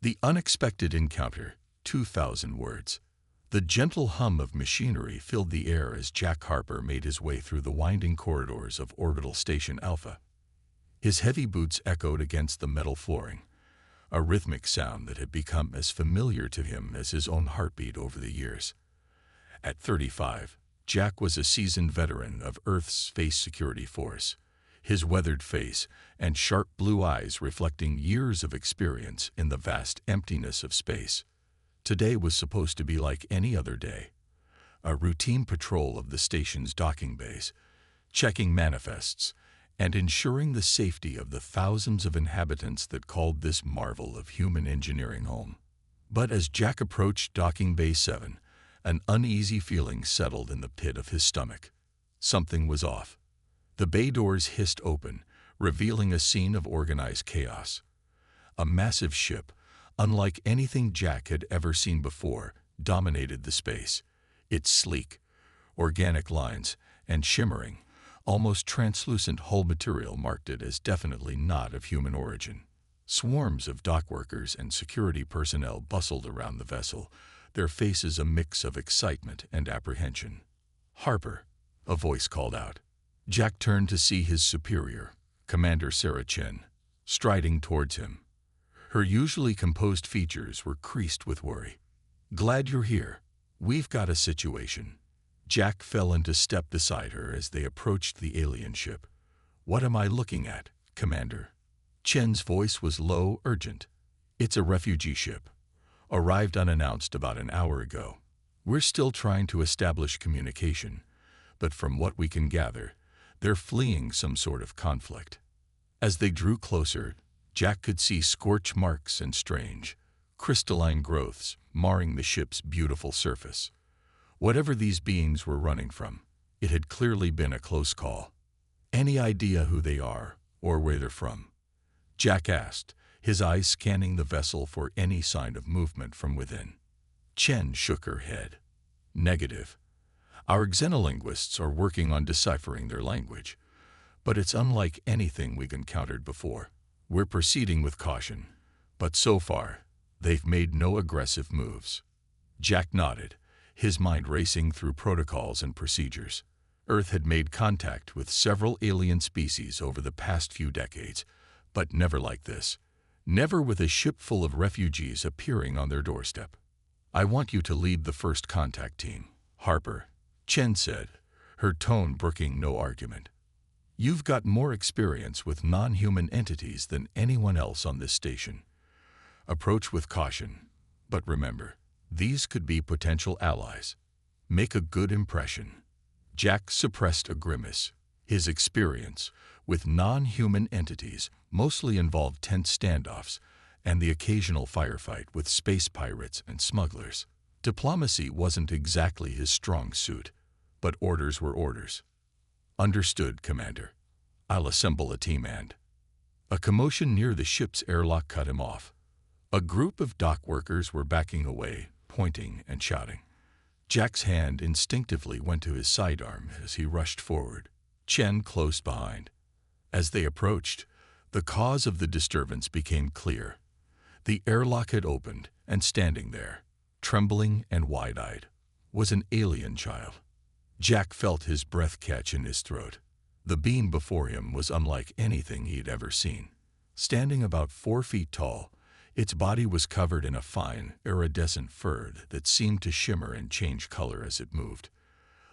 The unexpected encounter, 2,000 words. The gentle hum of machinery filled the air as Jack Harper made his way through the winding corridors of Orbital Station Alpha. His heavy boots echoed against the metal flooring, a rhythmic sound that had become as familiar to him as his own heartbeat over the years. At 35, Jack was a seasoned veteran of Earth's space security force, his weathered face and sharp blue eyes reflecting years of experience in the vast emptiness of space. Today was supposed to be like any other day, a routine patrol of the station's docking bays, checking manifests, and ensuring the safety of the thousands of inhabitants that called this marvel of human engineering home. But as Jack approached Docking Bay 7, an uneasy feeling settled in the pit of his stomach. Something was off. The bay doors hissed open, revealing a scene of organized chaos. A massive ship, unlike anything Jack had ever seen before, dominated the space. Its sleek, organic lines and shimmering, almost translucent hull material marked it as definitely not of human origin. Swarms of dock workers and security personnel bustled around the vessel, their faces a mix of excitement and apprehension. "Harper," a voice called out. Jack turned to see his superior, Commander Sarah Chen, striding towards him. Her usually composed features were creased with worry. "Glad you're here. We've got a situation." Jack fell into step beside her as they approached the alien ship. "What am I looking at, Commander?" Chen's voice was low, urgent. "It's a refugee ship. Arrived unannounced about an hour ago. We're still trying to establish communication, but from what we can gather, they're fleeing some sort of conflict." As they drew closer, Jack could see scorch marks and strange, crystalline growths marring the ship's beautiful surface. Whatever these beings were running from, it had clearly been a close call. "Any idea who they are or where they're from?" Jack asked, his eyes scanning the vessel for any sign of movement from within. Chen shook her head. "Negative. Our xenolinguists are working on deciphering their language, but it's unlike anything we've encountered before. We're proceeding with caution, but so far, they've made no aggressive moves." Jack nodded, his mind racing through protocols and procedures. Earth had made contact with several alien species over the past few decades, but never like this. Never with a ship full of refugees appearing on their doorstep. "I want you to lead the first contact team, Harper," Chen said, her tone brooking no argument. "You've got more experience with non-human entities than anyone else on this station. Approach with caution, but remember, these could be potential allies. Make a good impression." Jack suppressed a grimace. His experience with non-human entities mostly involved tense standoffs and the occasional firefight with space pirates and smugglers. Diplomacy wasn't exactly his strong suit, but orders were orders. "Understood, Commander. I'll assemble a team and—" A commotion near the ship's airlock cut him off. A group of dock workers were backing away, pointing and shouting. Jack's hand instinctively went to his sidearm as he rushed forward, Chen close behind. As they approached, the cause of the disturbance became clear. The airlock had opened, and standing there, trembling and wide-eyed, was an alien child. Jack felt his breath catch in his throat. The being before him was unlike anything he'd ever seen. Standing about 4 feet tall, its body was covered in a fine, iridescent fur that seemed to shimmer and change color as it moved.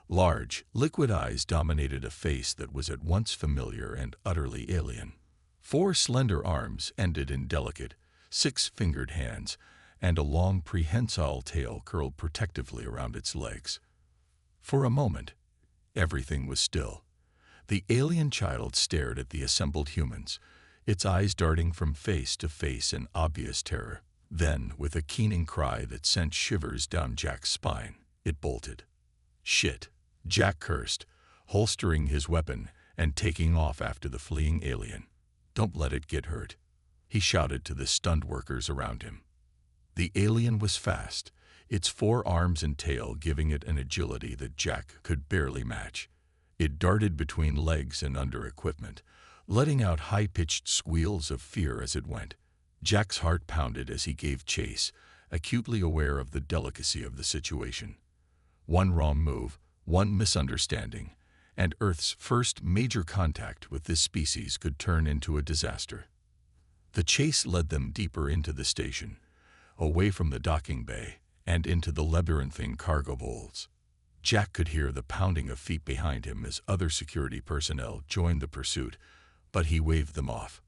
Large, liquid eyes dominated a face that was at once familiar and utterly alien. 4 slender arms ended in delicate, 6-fingered hands, and a long prehensile tail curled protectively around its legs. For a moment, everything was still. The alien child stared at the assembled humans, its eyes darting from face to face in obvious terror. Then, with a keening cry that sent shivers down Jack's spine, it bolted. "Shit," Jack cursed, holstering his weapon and taking off after the fleeing alien. "Don't let it get hurt," he shouted to the stunned workers around him. The alien was fast, its 4 arms and tail giving it an agility that Jack could barely match. It darted between legs and under equipment, letting out high-pitched squeals of fear as it went. Jack's heart pounded as he gave chase, acutely aware of the delicacy of the situation. One wrong move, one misunderstanding, and Earth's first major contact with this species could turn into a disaster. The chase led them deeper into the station, away from the docking bay, and into the labyrinthine cargo holds. Jack could hear the pounding of feet behind him as other security personnel joined the pursuit, but he waved them off.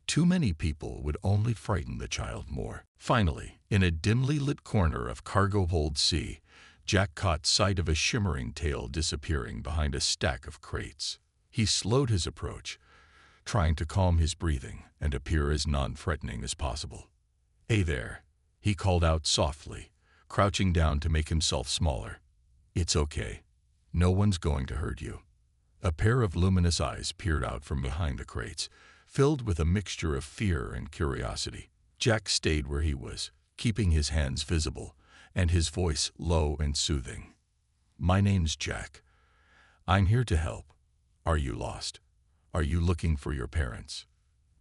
Too many people would only frighten the child more. Finally, in a dimly lit corner of cargo hold C, Jack caught sight of a shimmering tail disappearing behind a stack of crates. He slowed his approach, trying to calm his breathing and appear as non-threatening as possible. "Hey there," he called out softly, crouching down to make himself smaller. "It's okay. No one's going to hurt you." A pair of luminous eyes peered out from behind the crates, filled with a mixture of fear and curiosity. Jack stayed where he was, keeping his hands visible, and his voice low and soothing. "My name's Jack. I'm here to help. Are you lost? Are you looking for your parents?"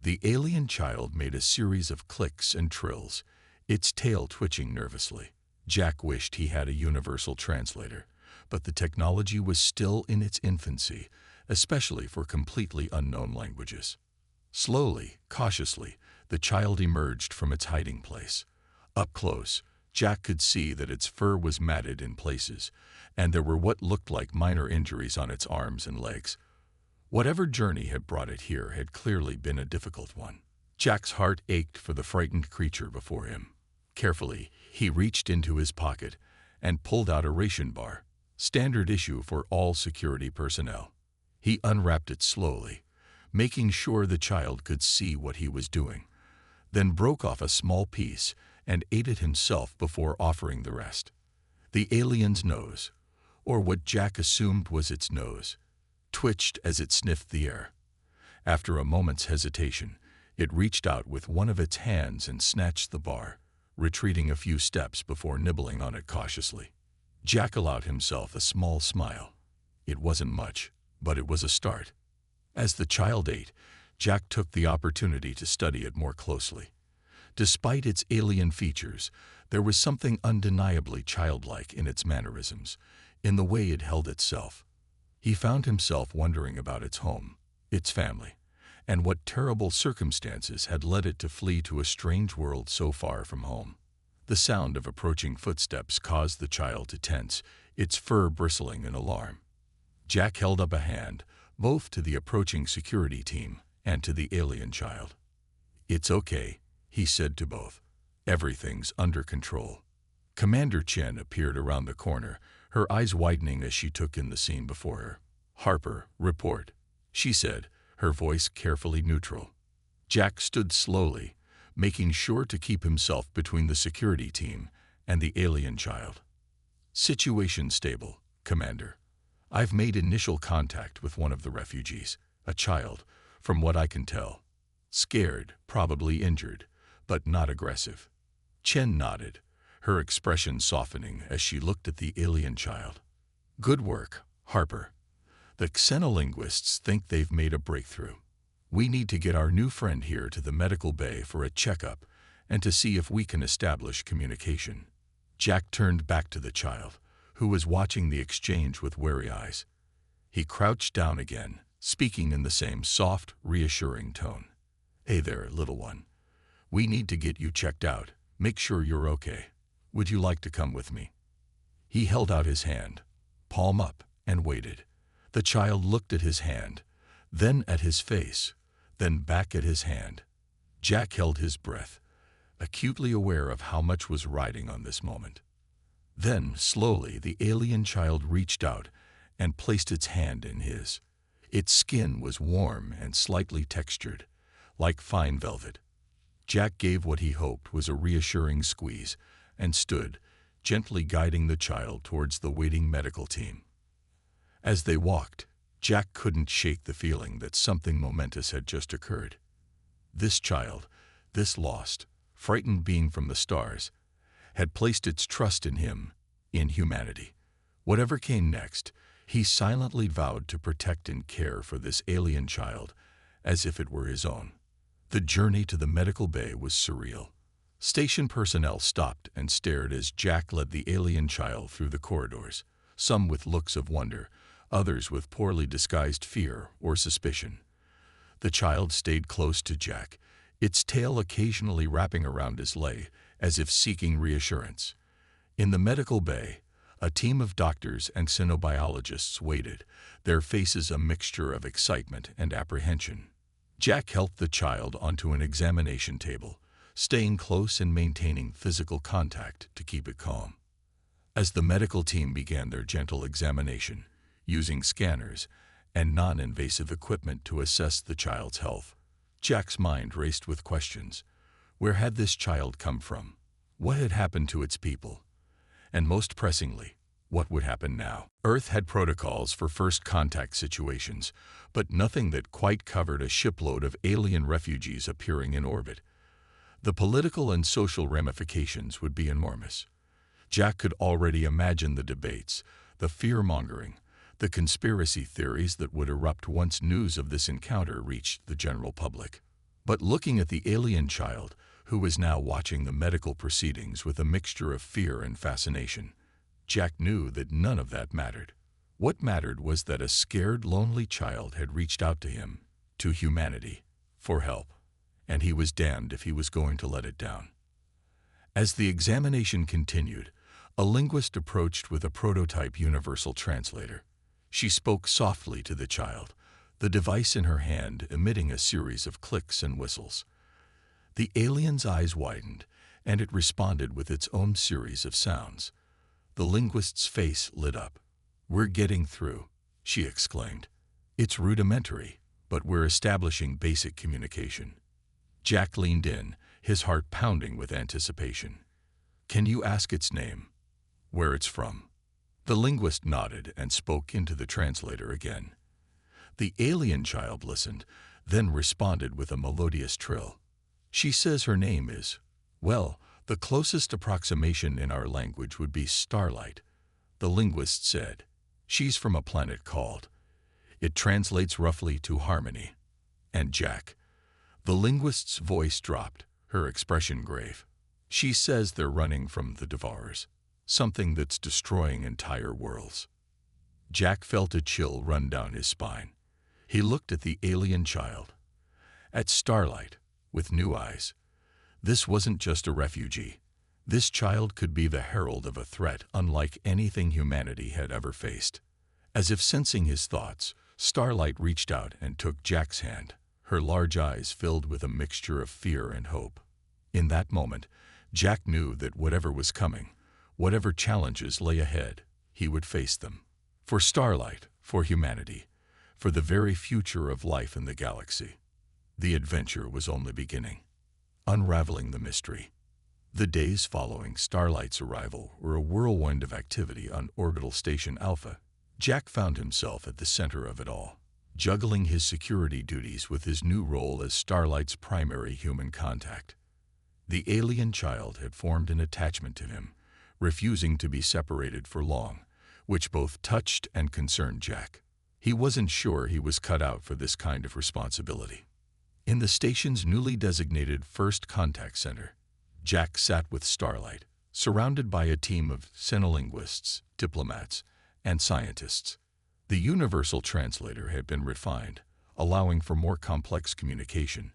The alien child made a series of clicks and trills, its tail twitching nervously. Jack wished he had a universal translator, but the technology was still in its infancy, especially for completely unknown languages. Slowly, cautiously, the child emerged from its hiding place. Up close, Jack could see that its fur was matted in places, and there were what looked like minor injuries on its arms and legs. Whatever journey had brought it here had clearly been a difficult one. Jack's heart ached for the frightened creature before him. Carefully, he reached into his pocket and pulled out a ration bar, standard issue for all security personnel. He unwrapped it slowly, making sure the child could see what he was doing, then broke off a small piece and ate it himself before offering the rest. The alien's nose, or what Jack assumed was its nose, twitched as it sniffed the air. After a moment's hesitation, it reached out with one of its hands and snatched the bar, retreating a few steps before nibbling on it cautiously. Jack allowed himself a small smile. It wasn't much, but it was a start. As the child ate, Jack took the opportunity to study it more closely. Despite its alien features, there was something undeniably childlike in its mannerisms, in the way it held itself. He found himself wondering about its home, its family, and what terrible circumstances had led it to flee to a strange world so far from home. The sound of approaching footsteps caused the child to tense, its fur bristling in alarm. Jack held up a hand, both to the approaching security team and to the alien child. "It's okay," he said to both. "Everything's under control." Commander Chen appeared around the corner, her eyes widening as she took in the scene before her. "Harper, report," she said, her voice carefully neutral. Jack stood slowly, making sure to keep himself between the security team and the alien child. "Situation stable, Commander. I've made initial contact with one of the refugees, a child, from what I can tell. Scared, probably injured, but not aggressive." Chen nodded, her expression softening as she looked at the alien child. "Good work, Harper. The xenolinguists think they've made a breakthrough. We need to get our new friend here to the medical bay for a checkup and to see if we can establish communication." Jack turned back to the child, who was watching the exchange with wary eyes. He crouched down again, speaking in the same soft, reassuring tone. "Hey there, little one. We need to get you checked out. Make sure you're okay. Would you like to come with me?" He held out his hand, palm up, and waited. The child looked at his hand, then at his face, then back at his hand. Jack held his breath, acutely aware of how much was riding on this moment. Then, slowly, the alien child reached out and placed its hand in his. Its skin was warm and slightly textured, like fine velvet. Jack gave what he hoped was a reassuring squeeze and stood, gently guiding the child towards the waiting medical team. As they walked, Jack couldn't shake the feeling that something momentous had just occurred. This child, this lost, frightened being from the stars, had placed its trust in him, in humanity. Whatever came next, he silently vowed to protect and care for this alien child as if it were his own. The journey to the medical bay was surreal. Station personnel stopped and stared as Jack led the alien child through the corridors, some with looks of wonder, others with poorly disguised fear or suspicion. The child stayed close to Jack, its tail occasionally wrapping around his leg, as if seeking reassurance. In the medical bay, a team of doctors and xenobiologists waited, their faces a mixture of excitement and apprehension. Jack helped the child onto an examination table, staying close and maintaining physical contact to keep it calm. As the medical team began their gentle examination, using scanners and non-invasive equipment to assess the child's health, Jack's mind raced with questions. Where had this child come from? What had happened to its people? And most pressingly, what would happen now? Earth had protocols for first contact situations, but nothing that quite covered a shipload of alien refugees appearing in orbit. The political and social ramifications would be enormous. Jack could already imagine the debates, the fear-mongering, the conspiracy theories that would erupt once news of this encounter reached the general public. But looking at the alien child, who was now watching the medical proceedings with a mixture of fear and fascination, Jack knew that none of that mattered. What mattered was that a scared, lonely child had reached out to him, to humanity, for help, and he was damned if he was going to let it down. As the examination continued, a linguist approached with a prototype universal translator. She spoke softly to the child, the device in her hand emitting a series of clicks and whistles. The alien's eyes widened, and it responded with its own series of sounds. The linguist's face lit up. "We're getting through," she exclaimed. "It's rudimentary, but we're establishing basic communication." Jack leaned in, his heart pounding with anticipation. "Can you ask its name? Where it's from?" The linguist nodded and spoke into the translator again. The alien child listened, then responded with a melodious trill. "She says her name is, well, the closest approximation in our language would be Starlight," the linguist said. "She's from a planet called. It translates roughly to harmony." And Jack. The linguist's voice dropped, her expression grave. "She says they're running from the Devourers, something that's destroying entire worlds." Jack felt a chill run down his spine. He looked at the alien child, at Starlight, with new eyes. This wasn't just a refugee. This child could be the herald of a threat unlike anything humanity had ever faced. As if sensing his thoughts, Starlight reached out and took Jack's hand, her large eyes filled with a mixture of fear and hope. In that moment, Jack knew that whatever was coming, whatever challenges lay ahead, he would face them. For Starlight, for humanity, for the very future of life in the galaxy. The adventure was only beginning. Unraveling the mystery. The days following Starlight's arrival were a whirlwind of activity on Orbital Station Alpha. Jack found himself at the center of it all, juggling his security duties with his new role as Starlight's primary human contact. The alien child had formed an attachment to him, refusing to be separated for long, which both touched and concerned Jack. He wasn't sure he was cut out for this kind of responsibility. In the station's newly designated First Contact Center, Jack sat with Starlight, surrounded by a team of xenolinguists, diplomats, and scientists. The universal translator had been refined, allowing for more complex communication,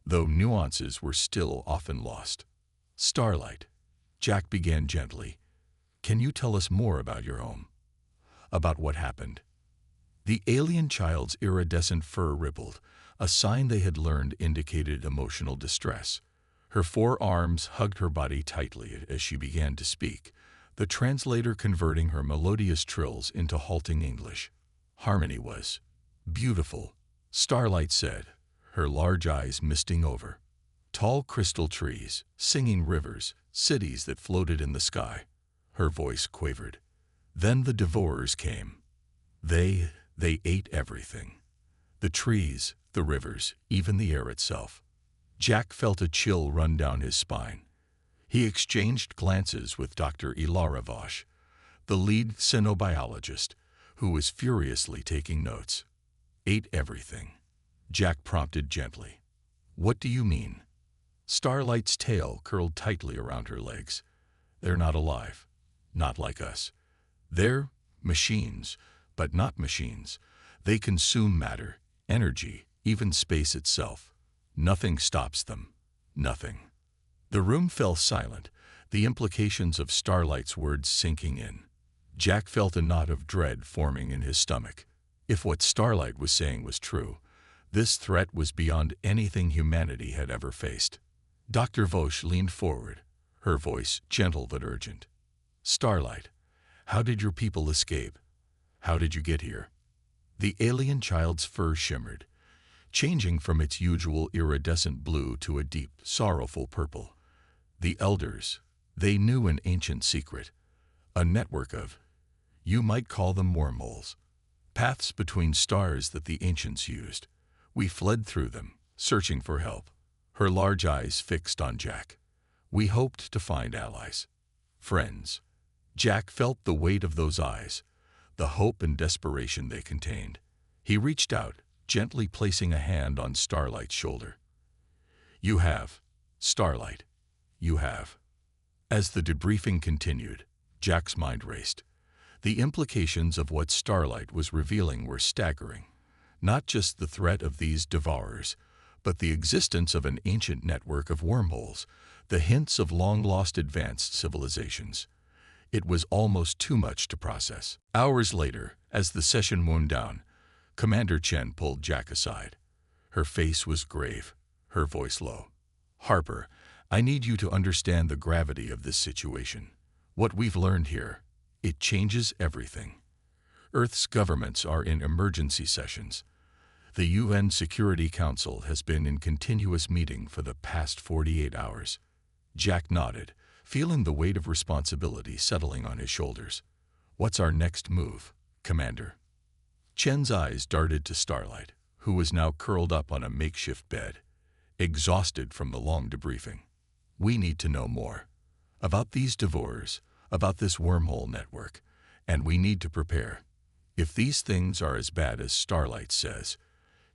though nuances were still often lost. "Starlight," Jack began gently, "can you tell us more about your home? About what happened?" The alien child's iridescent fur rippled, a sign they had learned indicated emotional distress. Her forearms hugged her body tightly as she began to speak, the translator converting her melodious trills into halting English. "Harmony was beautiful," Starlight said, her large eyes misting over. "Tall crystal trees, singing rivers, cities that floated in the sky." Her voice quavered. "Then the Devourers came. They ate everything. The trees, the rivers, even the air itself." Jack felt a chill run down his spine. He exchanged glances with Dr. Ilara Vosh, the lead xenobiologist, who was furiously taking notes. "Ate everything," Jack prompted gently. What do you mean? Starlight's tail curled tightly around her legs. They're not alive. Not like us. They're machines, but not machines. They consume matter, energy, even space itself. Nothing stops them. Nothing. The room fell silent, the implications of Starlight's words sinking in. Jack felt a knot of dread forming in his stomach. If what Starlight was saying was true, this threat was beyond anything humanity had ever faced. Dr. Vosch leaned forward, her voice gentle but urgent. Starlight, how did your people escape? How did you get here? The alien child's fur shimmered, changing from its usual iridescent blue to a deep, sorrowful purple. The elders, they knew an ancient secret, a network of, you might call them wormholes, paths between stars that the ancients used. We fled through them, searching for help, her large eyes fixed on Jack. We hoped to find allies, friends. Jack felt the weight of those eyes, the hope and desperation they contained. He reached out, gently placing a hand on Starlight's shoulder. You have, Starlight, you have. As the debriefing continued, Jack's mind raced. The implications of what Starlight was revealing were staggering. Not just the threat of these devourers, but the existence of an ancient network of wormholes, the hints of long-lost advanced civilizations. It was almost too much to process. Hours later, as the session wound down, Commander Chen pulled Jack aside. Her face was grave, her voice low. Harper, I need you to understand the gravity of this situation. What we've learned here, it changes everything. Earth's governments are in emergency sessions. The UN Security Council has been in continuous meeting for the past 48 hours. Jack nodded, feeling the weight of responsibility settling on his shoulders. What's our next move, Commander? Chen's eyes darted to Starlight, who was now curled up on a makeshift bed, exhausted from the long debriefing. We need to know more about these devourers, about this wormhole network, and we need to prepare. If these things are as bad as Starlight says,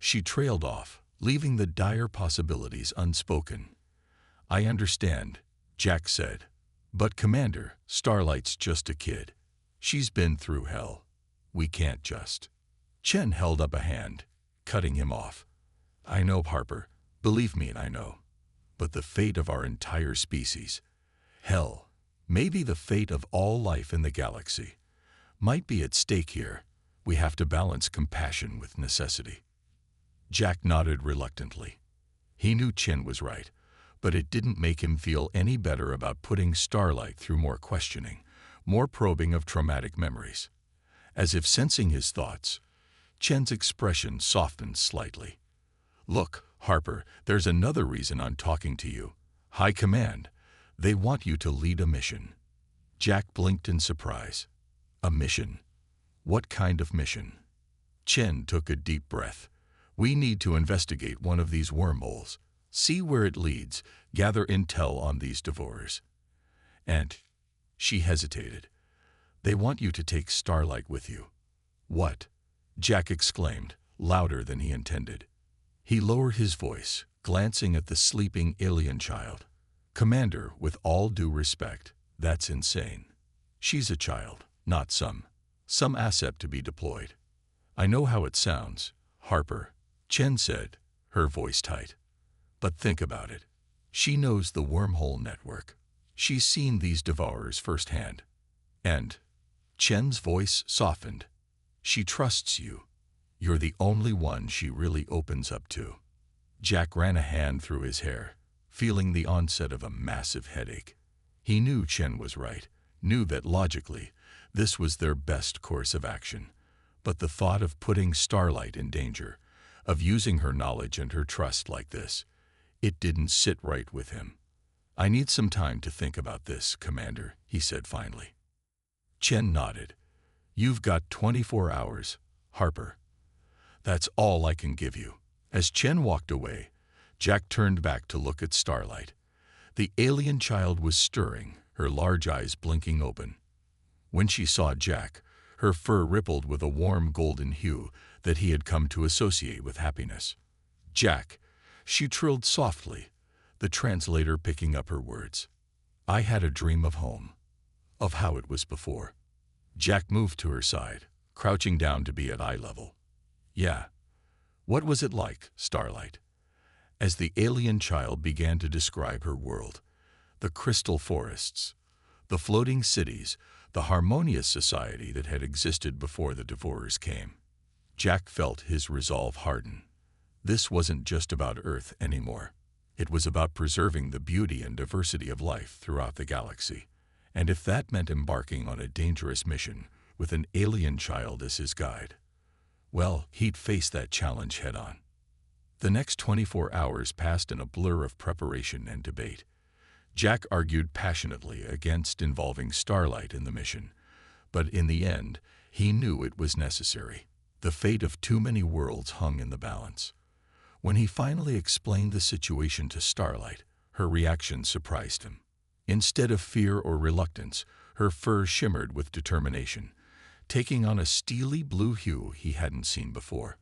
she trailed off, leaving the dire possibilities unspoken. I understand, Jack said. But Commander, Starlight's just a kid. She's been through hell. We can't just. Chen held up a hand, cutting him off. I know, Harper. Believe me, I know. But the fate of our entire species, hell, maybe the fate of all life in the galaxy, might be at stake here. We have to balance compassion with necessity. Jack nodded reluctantly. He knew Chen was right, but it didn't make him feel any better about putting Starlight through more questioning, more probing of traumatic memories. As if sensing his thoughts, Chen's expression softened slightly. Look, Harper, there's another reason I'm talking to you. High Command, they want you to lead a mission. Jack blinked in surprise. A mission? What kind of mission? Chen took a deep breath. We need to investigate one of these wormholes, see where it leads, gather intel on these devourers. And she hesitated. They want you to take Starlight with you. What? Jack exclaimed, louder than he intended. He lowered his voice, glancing at the sleeping alien child. Commander, with all due respect, that's insane. She's a child, not some asset to be deployed. I know how it sounds, Harper, Chen said, her voice tight. But think about it. She knows the wormhole network. She's seen these devourers firsthand. And Chen's voice softened. She trusts you. You're the only one she really opens up to. Jack ran a hand through his hair, feeling the onset of a massive headache. He knew Chen was right, knew that logically, this was their best course of action. But the thought of putting Starlight in danger, of using her knowledge and her trust like this, it didn't sit right with him. I need some time to think about this, Commander, he said finally. Chen nodded. You've got 24 hours, Harper. That's all I can give you. As Chen walked away, Jack turned back to look at Starlight. The alien child was stirring, her large eyes blinking open. When she saw Jack, her fur rippled with a warm golden hue that he had come to associate with happiness. Jack, She trilled softly, the translator picking up her words. I had a dream of home, of how it was before. Jack moved to her side, crouching down to be at eye level. Yeah. What was it like, Starlight? As the alien child began to describe her world, the crystal forests, the floating cities, the harmonious society that had existed before the Devourers came. Jack felt his resolve harden. This wasn't just about Earth anymore. It was about preserving the beauty and diversity of life throughout the galaxy. And if that meant embarking on a dangerous mission with an alien child as his guide, well, he'd face that challenge head-on. The next 24 hours passed in a blur of preparation and debate. Jack argued passionately against involving Starlight in the mission, but in the end, he knew it was necessary. The fate of too many worlds hung in the balance. When he finally explained the situation to Starlight, her reaction surprised him. Instead of fear or reluctance, her fur shimmered with determination, taking on a steely blue hue he hadn't seen before.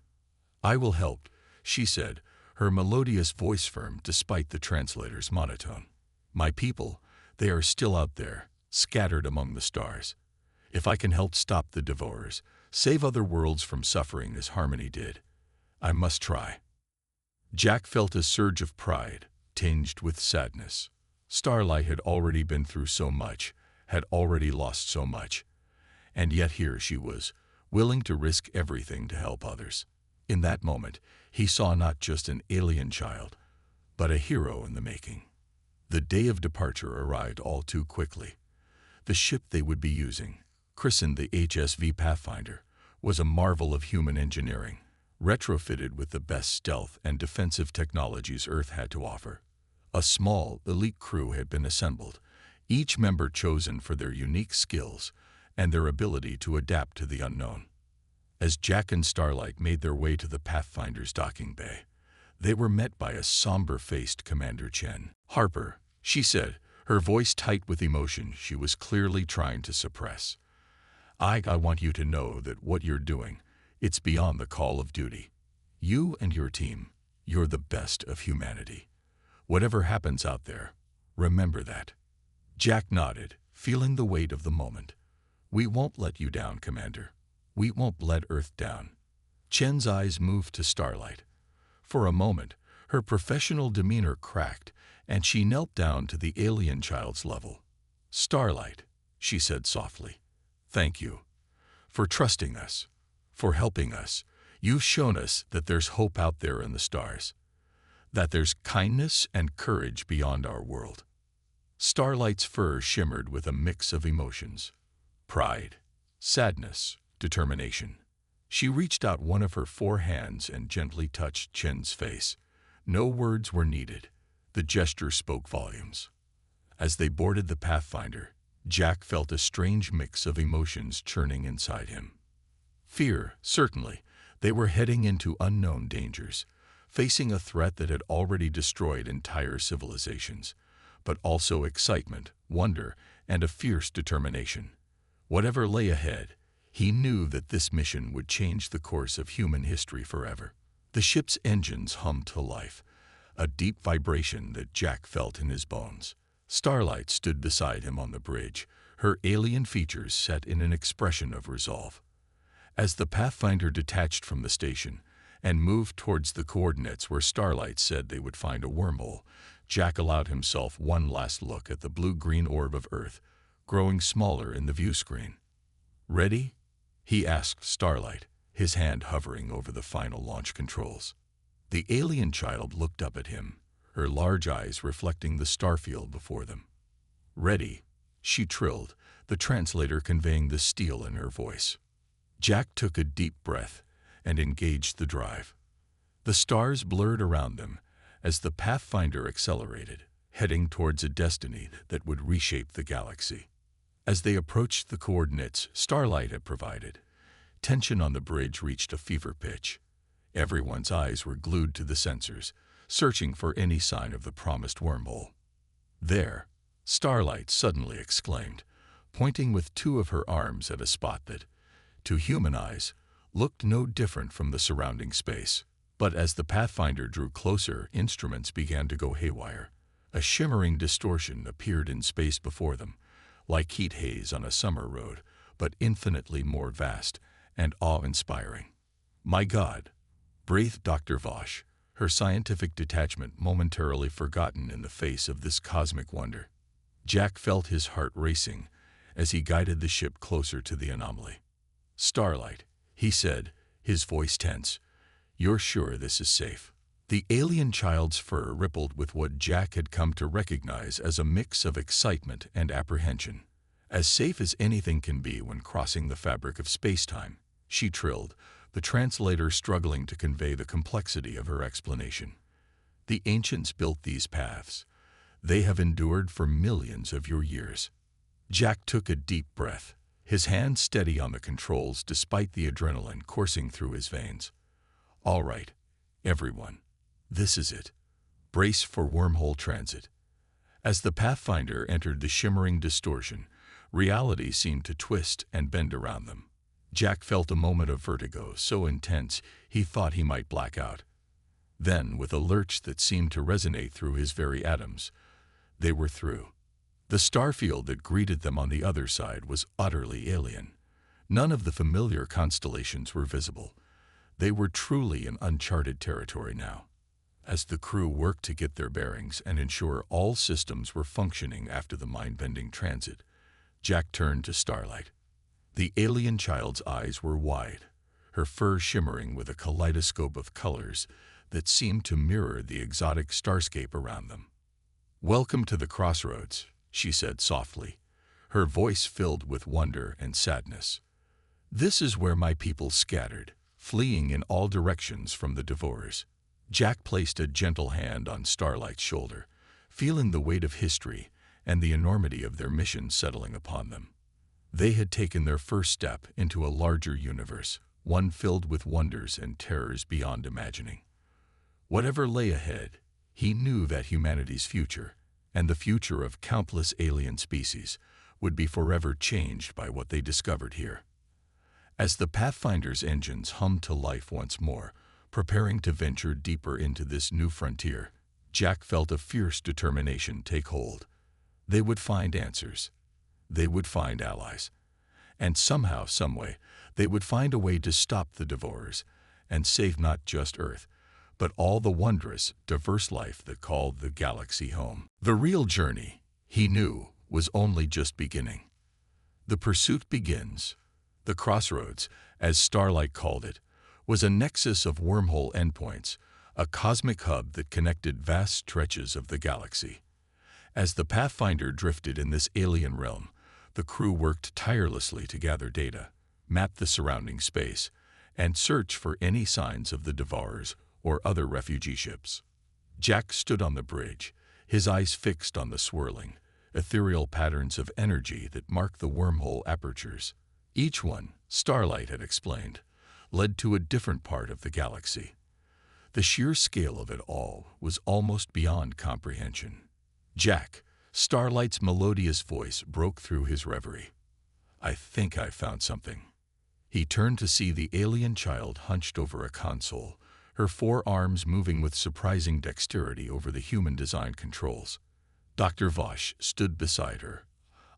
I will help, she said, her melodious voice firm despite the translator's monotone. My people, they are still out there, scattered among the stars. If I can help stop the Devourers, save other worlds from suffering as Harmony did, I must try. Jack felt a surge of pride, tinged with sadness. Starlight had already been through so much, had already lost so much, and yet here she was, willing to risk everything to help others. In that moment, he saw not just an alien child, but a hero in the making. The day of departure arrived all too quickly. The ship they would be using, christened the HSV Pathfinder, was a marvel of human engineering, retrofitted with the best stealth and defensive technologies Earth had to offer. A small, elite crew had been assembled, each member chosen for their unique skills and their ability to adapt to the unknown. As Jack and Starlight made their way to the Pathfinder's docking bay, they were met by a somber-faced Commander Chen. Harper, she said, her voice tight with emotion she was clearly trying to suppress. I want you to know that what you're doing, it's beyond the call of duty. You and your team, you're the best of humanity. Whatever happens out there, remember that. Jack nodded, feeling the weight of the moment. We won't let you down, Commander. We won't let Earth down. Chen's eyes moved to Starlight. For a moment, her professional demeanor cracked, and she knelt down to the alien child's level. Starlight, she said softly, thank you. For trusting us. For helping us. You've shown us that there's hope out there in the stars. That there's kindness and courage beyond our world. Starlight's fur shimmered with a mix of emotions. Pride, sadness, determination. She reached out one of her 4 hands and gently touched Chen's face. No words were needed. The gesture spoke volumes. As they boarded the Pathfinder, Jack felt a strange mix of emotions churning inside him. Fear, certainly. They were heading into unknown dangers, facing a threat that had already destroyed entire civilizations, but also excitement, wonder, and a fierce determination. Whatever lay ahead, he knew that this mission would change the course of human history forever. The ship's engines hummed to life, a deep vibration that Jack felt in his bones. Starlight stood beside him on the bridge, her alien features set in an expression of resolve. As the Pathfinder detached from the station and moved towards the coordinates where Starlight said they would find a wormhole, Jack allowed himself one last look at the blue-green orb of Earth, growing smaller in the view screen. Ready? He asked Starlight, his hand hovering over the final launch controls. The alien child looked up at him, her large eyes reflecting the starfield before them. Ready, she trilled, the translator conveying the steel in her voice. Jack took a deep breath and engaged the drive. The stars blurred around them as the Pathfinder accelerated, heading towards a destiny that would reshape the galaxy. As they approached the coordinates Starlight had provided, tension on the bridge reached a fever pitch. Everyone's eyes were glued to the sensors, searching for any sign of the promised wormhole. There, Starlight suddenly exclaimed, pointing with 2 of her arms at a spot that, to human eyes, looked no different from the surrounding space. But as the Pathfinder drew closer, instruments began to go haywire. A shimmering distortion appeared in space before them, like heat haze on a summer road, but infinitely more vast and awe-inspiring. "My God," breathed Dr. Vosh, her scientific detachment momentarily forgotten in the face of this cosmic wonder. Jack felt his heart racing as he guided the ship closer to the anomaly. "Starlight," he said, his voice tense, "you're sure this is safe?" The alien child's fur rippled with what Jack had come to recognize as a mix of excitement and apprehension. "As safe as anything can be when crossing the fabric of space-time," she trilled, the translator struggling to convey the complexity of her explanation. "The ancients built these paths. They have endured for millions of your years." Jack took a deep breath, his hand steady on the controls despite the adrenaline coursing through his veins. "All right, everyone. This is it. Brace for wormhole transit." As the Pathfinder entered the shimmering distortion, reality seemed to twist and bend around them. Jack felt a moment of vertigo so intense he thought he might black out. Then, with a lurch that seemed to resonate through his very atoms, they were through. The starfield that greeted them on the other side was utterly alien. None of the familiar constellations were visible. They were truly in uncharted territory now. As the crew worked to get their bearings and ensure all systems were functioning after the mind-bending transit, Jack turned to Starlight. The alien child's eyes were wide, her fur shimmering with a kaleidoscope of colors that seemed to mirror the exotic starscape around them. "Welcome to the crossroads," she said softly, her voice filled with wonder and sadness. "This is where my people scattered, fleeing in all directions from the devourers." Jack placed a gentle hand on Starlight's shoulder, feeling the weight of history and the enormity of their mission settling upon them. They had taken their first step into a larger universe, one filled with wonders and terrors beyond imagining. Whatever lay ahead, he knew that humanity's future, and the future of countless alien species, would be forever changed by what they discovered here. As the Pathfinder's engines hummed to life once more, preparing to venture deeper into this new frontier, Jack felt a fierce determination take hold. They would find answers. They would find allies. And somehow, someway, they would find a way to stop the devourers and save not just Earth, but all the wondrous, diverse life that called the galaxy home. The real journey, he knew, was only just beginning. The pursuit begins. The crossroads, as Starlight called it, was a nexus of wormhole endpoints, a cosmic hub that connected vast stretches of the galaxy. As the Pathfinder drifted in this alien realm, the crew worked tirelessly to gather data, map the surrounding space, and search for any signs of the devourers or other refugee ships. Jack stood on the bridge, his eyes fixed on the swirling, ethereal patterns of energy that marked the wormhole apertures. Each one, Starlight had explained, led to a different part of the galaxy. The sheer scale of it all was almost beyond comprehension. "Jack," Starlight's melodious voice broke through his reverie. "I think I've found something." He turned to see the alien child hunched over a console, her forearms moving with surprising dexterity over the human-designed controls. Dr. Vosh stood beside her,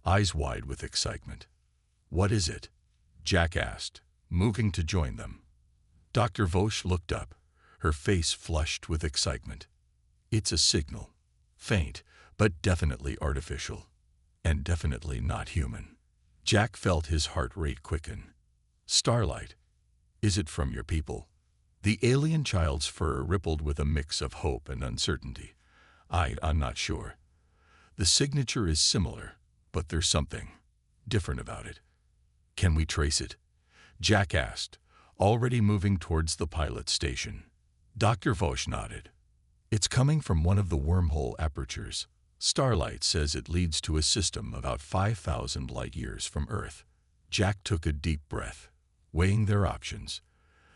eyes wide with excitement. "What is it?" Jack asked, moving to join them. Dr. Vosh looked up, her face flushed with excitement. "It's a signal. Faint, but definitely artificial. And definitely not human." Jack felt his heart rate quicken. "Starlight, is it from your people?" The alien child's fur rippled with a mix of hope and uncertainty. I'm not sure. The signature is similar, but there's something different about it." "Can we trace it?" Jack asked, already moving towards the pilot station. Dr. Vosh nodded. "It's coming from one of the wormhole apertures. Starlight says it leads to a system about 5,000 light-years from Earth." Jack took a deep breath, weighing their options.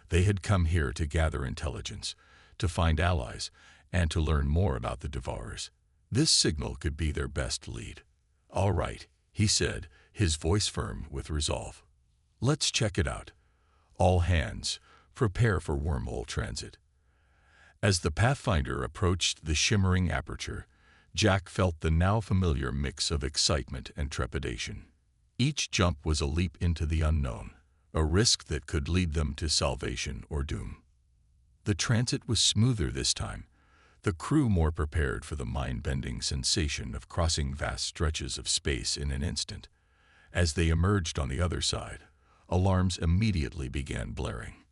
They had come here to gather intelligence, to find allies, and to learn more about the devourers. This signal could be their best lead. "All right," he said, his voice firm with resolve. "Let's check it out. All hands, prepare for wormhole transit." As the Pathfinder approached the shimmering aperture, Jack felt the now familiar mix of excitement and trepidation. Each jump was a leap into the unknown, a risk that could lead them to salvation or doom. The transit was smoother this time, the crew more prepared for the mind-bending sensation of crossing vast stretches of space in an instant. As they emerged on the other side, alarms immediately began blaring.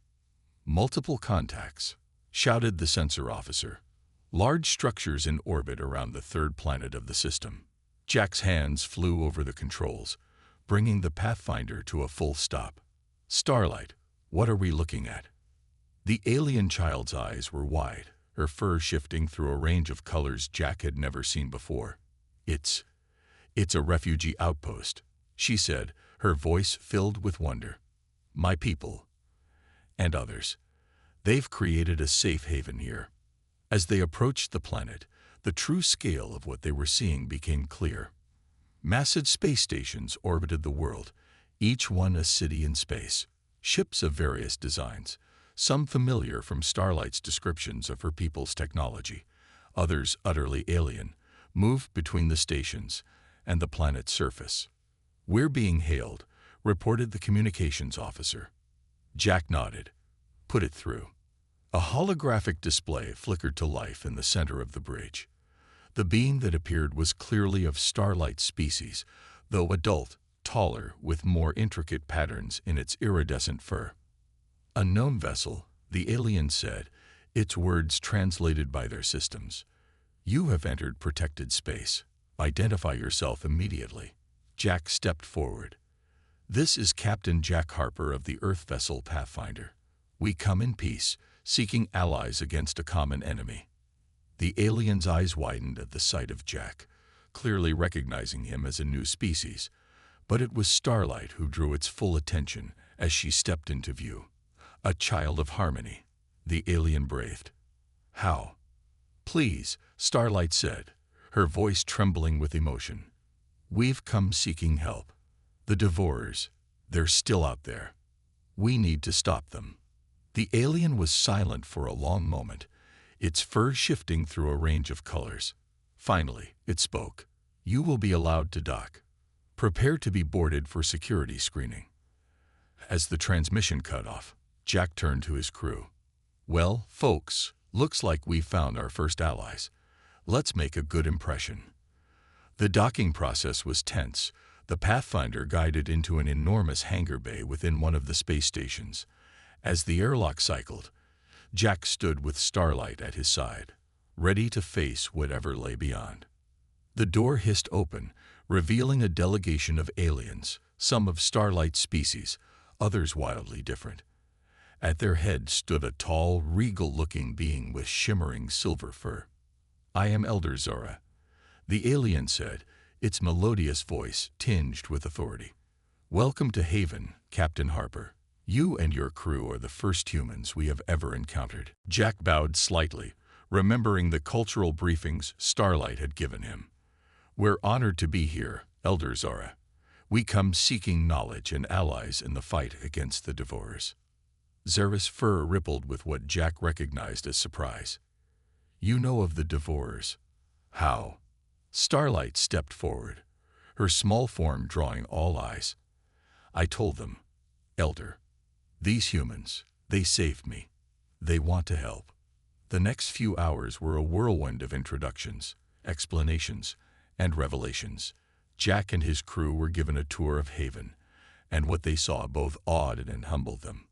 "Multiple contacts," shouted the sensor officer. "Large structures in orbit around the third planet of the system." Jack's hands flew over the controls, bringing the Pathfinder to a full stop. "Starlight, what are we looking at?" The alien child's eyes were wide, her fur shifting through a range of colors Jack had never seen before. It's a refugee outpost," she said, her voice filled with wonder. "My people, and others, they've created a safe haven here." As they approached the planet, the true scale of what they were seeing became clear. Massive space stations orbited the world, each one a city in space. Ships of various designs, some familiar from Starlight's descriptions of her people's technology, others utterly alien, moved between the stations and the planet's surface. "We're being hailed," reported the communications officer. Jack nodded. "Put it through." A holographic display flickered to life in the center of the bridge. The being that appeared was clearly of Starlight's species, though adult, taller, with more intricate patterns in its iridescent fur. "Unknown vessel," the alien said, its words translated by their systems. "You have entered protected space. Identify yourself immediately." Jack stepped forward. "This is Captain Jack Harper of the Earth vessel Pathfinder. We come in peace, seeking allies against a common enemy." The alien's eyes widened at the sight of Jack, clearly recognizing him as a new species, but it was Starlight who drew its full attention as she stepped into view. "A child of harmony," the alien breathed. "How?" "Please," Starlight said, her voice trembling with emotion. "We've come seeking help. The Devourers, they're still out there. We need to stop them." The alien was silent for a long moment, its fur shifting through a range of colors. Finally, it spoke. "You will be allowed to dock. Prepare to be boarded for security screening." As the transmission cut off, Jack turned to his crew. "Well, folks, looks like we've found our first allies. Let's make a good impression." The docking process was tense, the Pathfinder guided into an enormous hangar bay within one of the space stations. As the airlock cycled, Jack stood with Starlight at his side, ready to face whatever lay beyond. The door hissed open, revealing a delegation of aliens, some of Starlight's species, others wildly different. At their head stood a tall, regal-looking being with shimmering silver fur. "I am Elder Zora," the alien said, its melodious voice tinged with authority. "Welcome to Haven, Captain Harper. You and your crew are the first humans we have ever encountered." Jack bowed slightly, remembering the cultural briefings Starlight had given him. "We're honored to be here, Elder Zora. We come seeking knowledge and allies in the fight against the Devourers." Zora's fur rippled with what Jack recognized as surprise. "You know of the Devourers. How?" Starlight stepped forward, her small form drawing all eyes. "I told them, Elder. These humans, they saved me. They want to help." The next few hours were a whirlwind of introductions, explanations, and revelations. Jack and his crew were given a tour of Haven, and what they saw both awed and humbled them.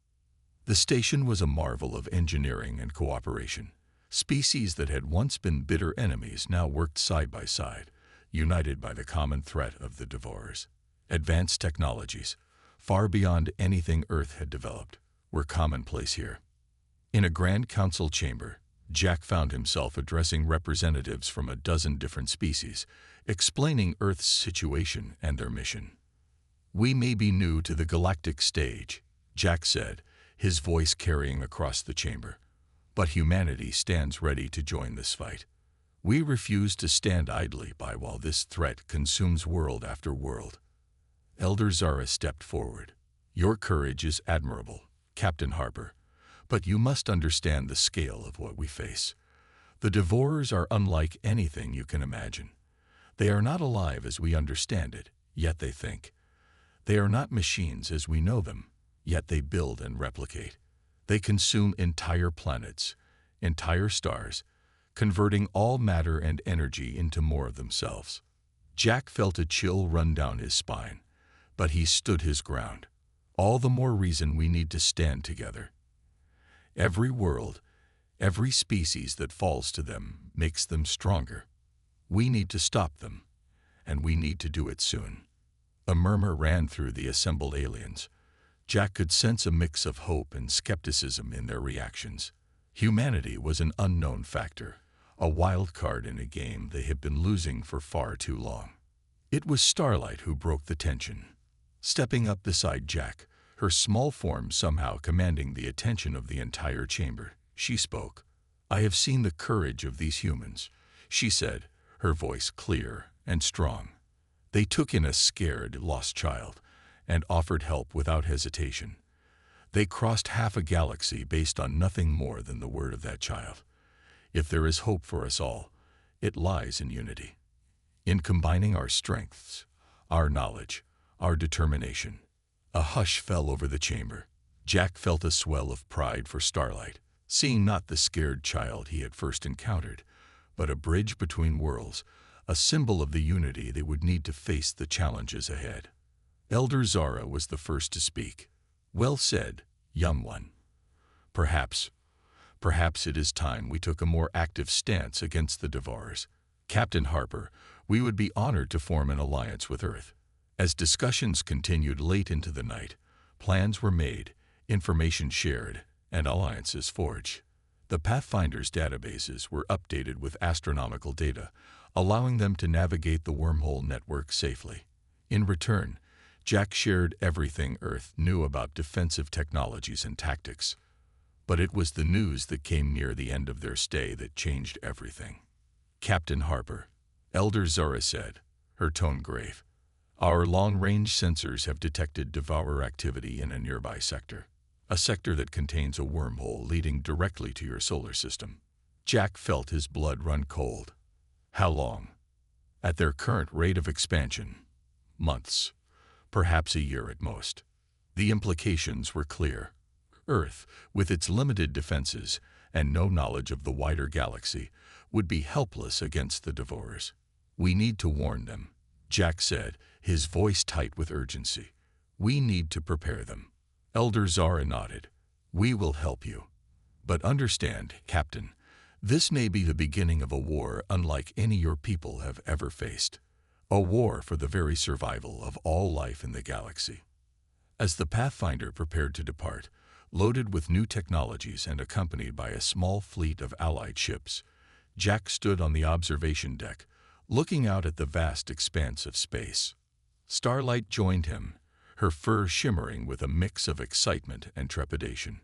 The station was a marvel of engineering and cooperation. Species that had once been bitter enemies now worked side by side, united by the common threat of the Devourers. Advanced technologies, far beyond anything Earth had developed, were commonplace here. In a grand council chamber, Jack found himself addressing representatives from a dozen different species, explaining Earth's situation and their mission. "We may be new to the galactic stage," Jack said, his voice carrying across the chamber, "but humanity stands ready to join this fight. We refuse to stand idly by while this threat consumes world after world." Elder Zara stepped forward. "Your courage is admirable, Captain Harper, But you must understand the scale of what we face. The Devourers are unlike anything you can imagine. They are not alive as we understand it, yet they think. They are not machines as we know them, yet they build and replicate. They consume entire planets, entire stars, converting all matter and energy into more of themselves. Jack felt a chill run down his spine, but he stood his ground. All the more reason we need to stand together. Every world, every species that falls to them makes them stronger. We need to stop them, and we need to do it soon. A murmur ran through the assembled aliens. Jack could sense a mix of hope and skepticism in their reactions. Humanity was an unknown factor, a wild card in a game they had been losing for far too long. It was Starlight who broke the tension. Stepping up beside Jack, her small form somehow commanding the attention of the entire chamber, she spoke. "I have seen the courage of these humans," she said, her voice clear and strong. "They took in a scared, lost child and offered help without hesitation. They crossed half a galaxy based on nothing more than the word of that child. If there is hope for us all, it lies in unity. In combining our strengths, our knowledge, our determination." A hush fell over the chamber. Jack felt a swell of pride for Starlight, seeing not the scared child he had first encountered, but a bridge between worlds, a symbol of the unity they would need to face the challenges ahead. Elder Zara was the first to speak. "Well said, young one. Perhaps it is time we took a more active stance against the Devourers. Captain Harper, we would be honored to form an alliance with Earth." As discussions continued late into the night, plans were made, information shared, and alliances forged. The Pathfinder's databases were updated with astronomical data, allowing them to navigate the wormhole network safely. In return, Jack shared everything Earth knew about defensive technologies and tactics. But it was the news that came near the end of their stay that changed everything. "Captain Harper," Elder Zara said, her tone grave, "our long-range sensors have detected Devourer activity in a nearby sector, a sector that contains a wormhole leading directly to your solar system." Jack felt his blood run cold. How long? At their current rate of expansion, months, perhaps a year at most. The implications were clear. Earth, with its limited defenses and no knowledge of the wider galaxy, would be helpless against the Devourers. "We need to warn them," Jack said, his voice tight with urgency. "We need to prepare them." Elder Zara nodded. "We will help you. But understand, Captain, this may be the beginning of a war unlike any your people have ever faced. A war for the very survival of all life in the galaxy." As the Pathfinder prepared to depart, loaded with new technologies and accompanied by a small fleet of allied ships, Jack stood on the observation deck, looking out at the vast expanse of space. Starlight joined him, her fur shimmering with a mix of excitement and trepidation.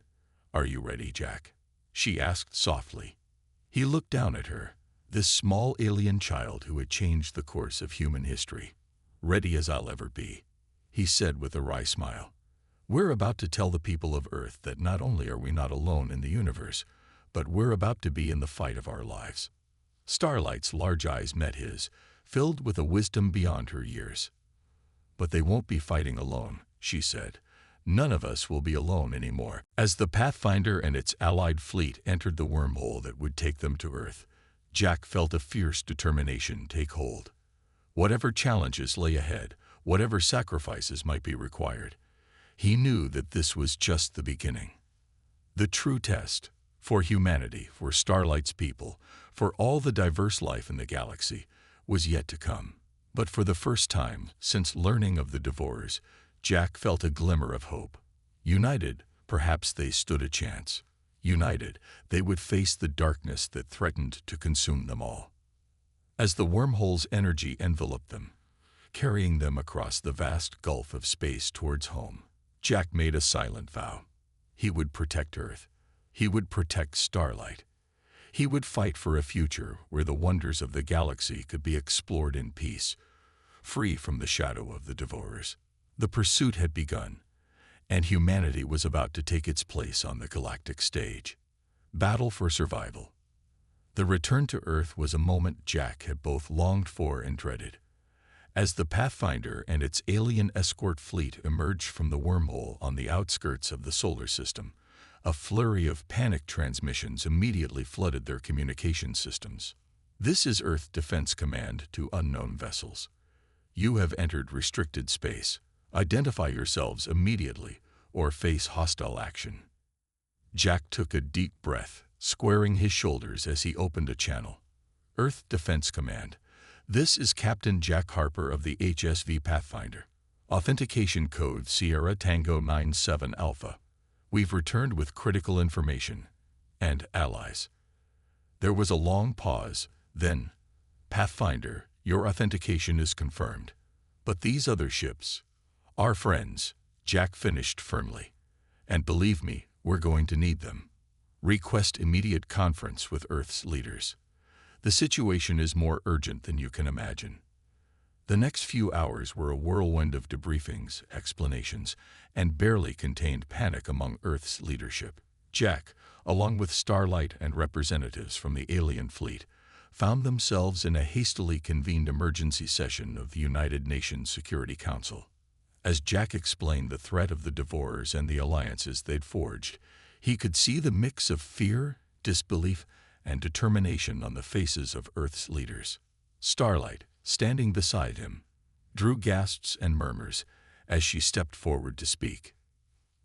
"Are you ready, Jack?" she asked softly. He looked down at her, this small alien child who had changed the course of human history. "Ready as I'll ever be," he said with a wry smile. "We're about to tell the people of Earth that not only are we not alone in the universe, but we're about to be in the fight of our lives." Starlight's large eyes met his, filled with a wisdom beyond her years. "But they won't be fighting alone," she said. "None of us will be alone anymore." As the Pathfinder and its allied fleet entered the wormhole that would take them to Earth, Jack felt a fierce determination take hold. Whatever challenges lay ahead, whatever sacrifices might be required, he knew that this was just the beginning. The true test, for humanity, for Starlight's people, for all the diverse life in the galaxy, was yet to come. But for the first time since learning of the Devourers, Jack felt a glimmer of hope. United, perhaps they stood a chance. United, they would face the darkness that threatened to consume them all. As the wormhole's energy enveloped them, carrying them across the vast gulf of space towards home, Jack made a silent vow. He would protect Earth. He would protect Starlight. He would fight for a future where the wonders of the galaxy could be explored in peace, free from the shadow of the Devourers. The pursuit had begun, and humanity was about to take its place on the galactic stage. Battle for survival. The return to Earth was a moment Jack had both longed for and dreaded. As the Pathfinder and its alien escort fleet emerged from the wormhole on the outskirts of the solar system, a flurry of panic transmissions immediately flooded their communication systems. "This is Earth Defense Command to unknown vessels. You have entered restricted space. Identify yourselves immediately or face hostile action." Jack took a deep breath, squaring his shoulders as he opened a channel. "Earth Defense Command. This is Captain Jack Harper of the HSV Pathfinder. Authentication code Sierra Tango 97 Alpha. We've returned with critical information and allies." There was a long pause, then, "Pathfinder, your authentication is confirmed. But these other ships, our friends," Jack finished firmly. "And believe me, we're going to need them. Request immediate conference with Earth's leaders. The situation is more urgent than you can imagine." The next few hours were a whirlwind of debriefings, explanations, and barely contained panic among Earth's leadership. Jack, along with Starlight and representatives from the alien fleet, found themselves in a hastily convened emergency session of the United Nations Security Council. As Jack explained the threat of the Devourers and the alliances they'd forged, he could see the mix of fear, disbelief, and determination on the faces of Earth's leaders. Starlight, standing beside him, drew gasps and murmurs as she stepped forward to speak.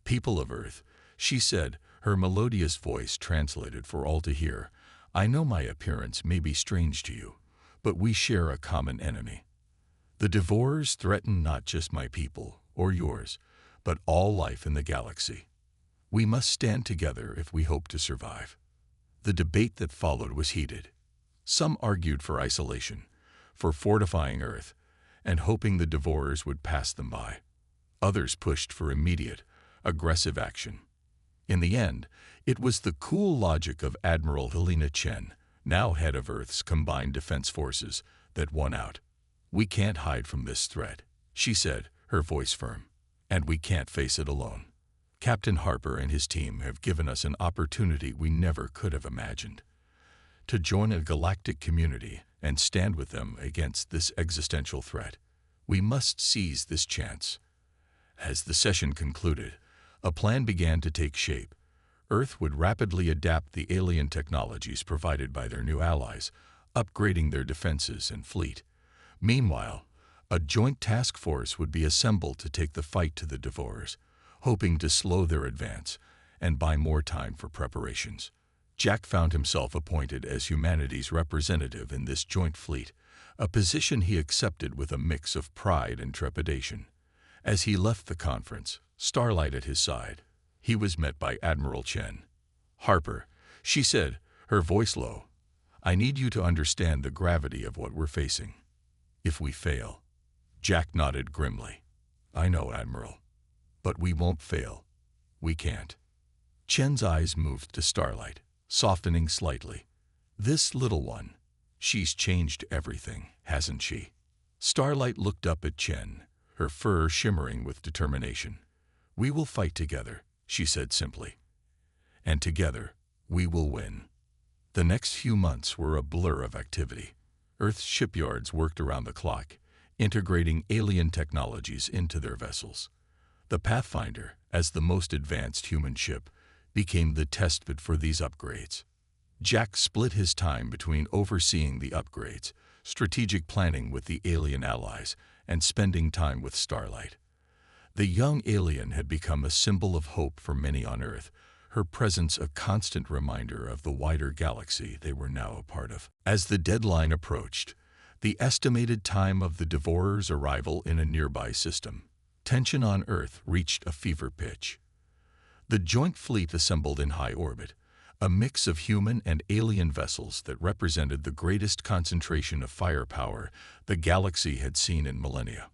"People of Earth," she said, her melodious voice translated for all to hear, "I know my appearance may be strange to you, but we share a common enemy. The Devourers threaten not just my people, or yours, but all life in the galaxy. We must stand together if we hope to survive." The debate that followed was heated. Some argued for isolation, for fortifying Earth, and hoping the Devourers would pass them by. Others pushed for immediate, aggressive action. In the end, it was the cool logic of Admiral Helena Chen, now head of Earth's combined defense forces, that won out. "We can't hide from this threat," she said, her voice firm. "And we can't face it alone. Captain Harper and his team have given us an opportunity we never could have imagined. To join a galactic community and stand with them against this existential threat. We must seize this chance." As the session concluded, a plan began to take shape. Earth would rapidly adapt the alien technologies provided by their new allies, upgrading their defenses and fleet. Meanwhile, a joint task force would be assembled to take the fight to the Devourers, hoping to slow their advance and buy more time for preparations. Jack found himself appointed as humanity's representative in this joint fleet, a position he accepted with a mix of pride and trepidation. As he left the conference, Starlight at his side, he was met by Admiral Chen. "Harper," she said, her voice low, "I need you to understand the gravity of what we're facing. If we fail—" Jack nodded grimly. "I know, Admiral. But we won't fail. We can't." Chen's eyes moved to Starlight, softening slightly. "This little one, she's changed everything, hasn't she?" Starlight looked up at Chen, her fur shimmering with determination. "We will fight together," she said simply. "And together, we will win." The next few months were a blur of activity. Earth's shipyards worked around the clock, integrating alien technologies into their vessels. The Pathfinder, as the most advanced human ship, became the testbed for these upgrades. Jack split his time between overseeing the upgrades, strategic planning with the alien allies, and spending time with Starlight. The young alien had become a symbol of hope for many on Earth, her presence a constant reminder of the wider galaxy they were now a part of. As the deadline approached, the estimated time of the Devourer's arrival in a nearby system, tension on Earth reached a fever pitch. The joint fleet assembled in high orbit, a mix of human and alien vessels that represented the greatest concentration of firepower the galaxy had seen in millennia.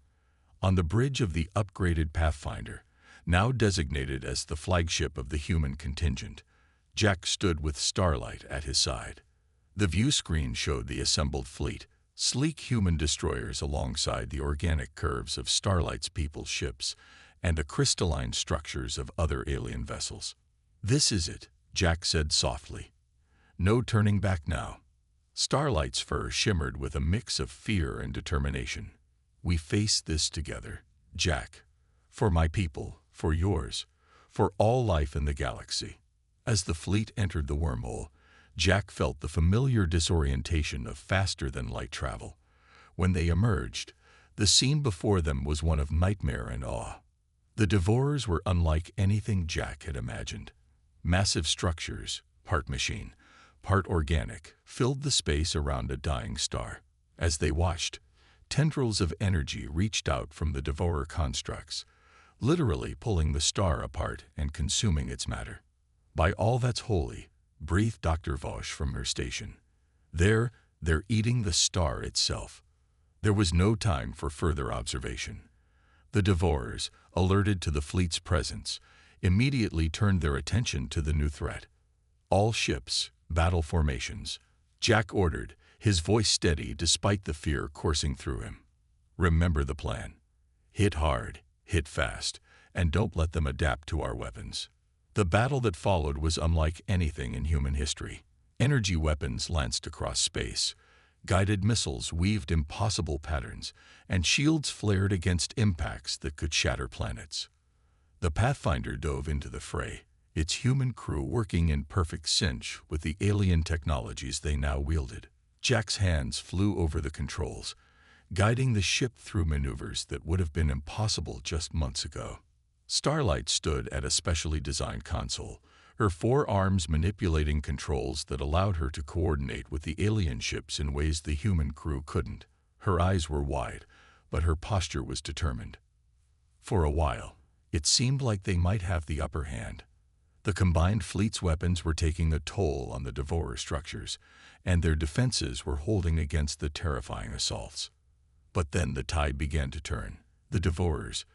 On the bridge of the upgraded Pathfinder, now designated as the flagship of the human contingent, Jack stood with Starlight at his side. The view screen showed the assembled fleet, sleek human destroyers alongside the organic curves of Starlight's people's ships, and the crystalline structures of other alien vessels. "This is it," Jack said softly. "No turning back now." Starlight's fur shimmered with a mix of fear and determination. "We face this together, Jack. For my people, for yours, for all life in the galaxy." As the fleet entered the wormhole, Jack felt the familiar disorientation of faster-than-light travel. When they emerged, the scene before them was one of nightmare and awe. The Devourers were unlike anything Jack had imagined. Massive structures, part machine, part organic, filled the space around a dying star. As they watched, tendrils of energy reached out from the Devourer constructs, literally pulling the star apart and consuming its matter. "By all that's holy," breathed Dr. Vosh from her station. They're eating the star itself." There was no time for further observation. The Devourers, alerted to the fleet's presence, immediately turned their attention to the new threat. "All ships, battle formations," Jack ordered, his voice steady despite the fear coursing through him. "Remember the plan. Hit hard, hit fast, and don't let them adapt to our weapons." The battle that followed was unlike anything in human history. Energy weapons lanced across space, guided missiles weaved impossible patterns, and shields flared against impacts that could shatter planets. The Pathfinder dove into the fray, its human crew working in perfect sync with the alien technologies they now wielded. Jack's hands flew over the controls, guiding the ship through maneuvers that would have been impossible just months ago. Starlight stood at a specially designed console, her forearms manipulating controls that allowed her to coordinate with the alien ships in ways the human crew couldn't. Her eyes were wide, but her posture was determined. For a while, it seemed like they might have the upper hand. The combined fleet's weapons were taking a toll on the Devourer structures, and their defenses were holding against the terrifying assaults. But then the tide began to turn. The Devourers,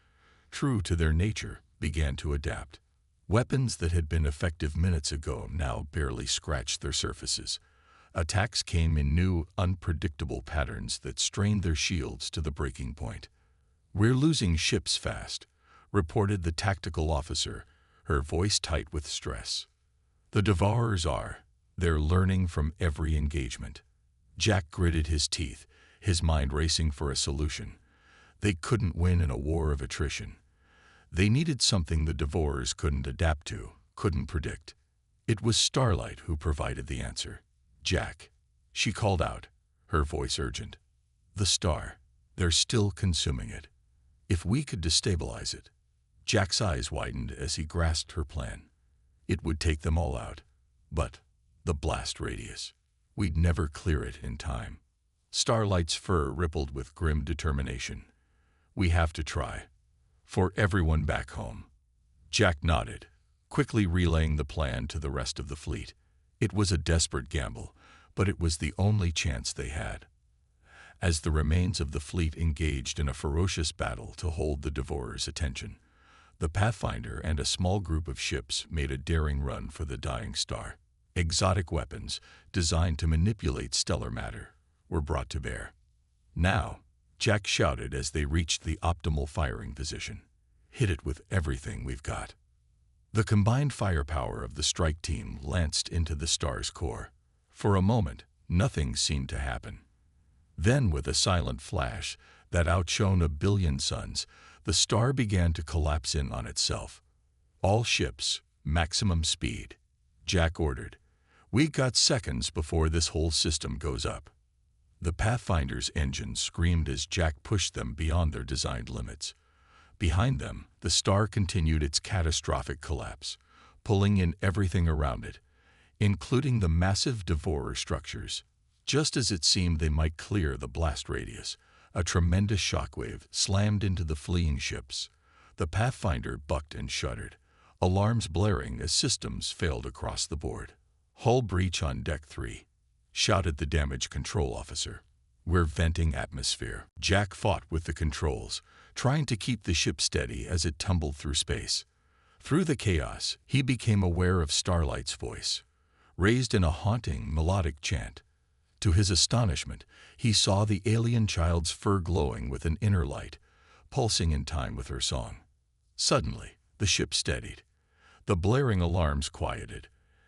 true to their nature, began to adapt. Weapons that had been effective minutes ago now barely scratched their surfaces. Attacks came in new, unpredictable patterns that strained their shields to the breaking point. "We're losing ships fast," reported the tactical officer, her voice tight with stress. "The Devourers are. They're learning from every engagement." Jack gritted his teeth, his mind racing for a solution. They couldn't win in a war of attrition. They needed something the Devourers couldn't adapt to, couldn't predict. It was Starlight who provided the answer. "Jack," she called out, her voice urgent. "The star. They're still consuming it. If we could destabilize it." Jack's eyes widened as he grasped her plan. It would take them all out. But the blast radius. We'd never clear it in time. Starlight's fur rippled with grim determination. "We have to try. For everyone back home." Jack nodded, quickly relaying the plan to the rest of the fleet. It was a desperate gamble, but it was the only chance they had. As the remains of the fleet engaged in a ferocious battle to hold the Devourers' attention, the Pathfinder and a small group of ships made a daring run for the dying star. Exotic weapons, designed to manipulate stellar matter, were brought to bear. "Now," Jack shouted as they reached the optimal firing position. "Hit it with everything we've got." The combined firepower of the strike team lanced into the star's core. For a moment, nothing seemed to happen. Then, with a silent flash that outshone a billion suns, the star began to collapse in on itself. "All ships, maximum speed," Jack ordered. "We got seconds before this whole system goes up." The Pathfinder's engines screamed as Jack pushed them beyond their designed limits. Behind them, the star continued its catastrophic collapse, pulling in everything around it, including the massive Devourer structures. Just as it seemed they might clear the blast radius, a tremendous shockwave slammed into the fleeing ships. The Pathfinder bucked and shuddered, alarms blaring as systems failed across the board. "Hull breach on Deck 3. Shouted the damage control officer. "We're venting atmosphere." Jack fought with the controls, trying to keep the ship steady as it tumbled through space. Through the chaos, he became aware of Starlight's voice, raised in a haunting, melodic chant. To his astonishment, he saw the alien child's fur glowing with an inner light, pulsing in time with her song. Suddenly, the ship steadied. The blaring alarms quieted,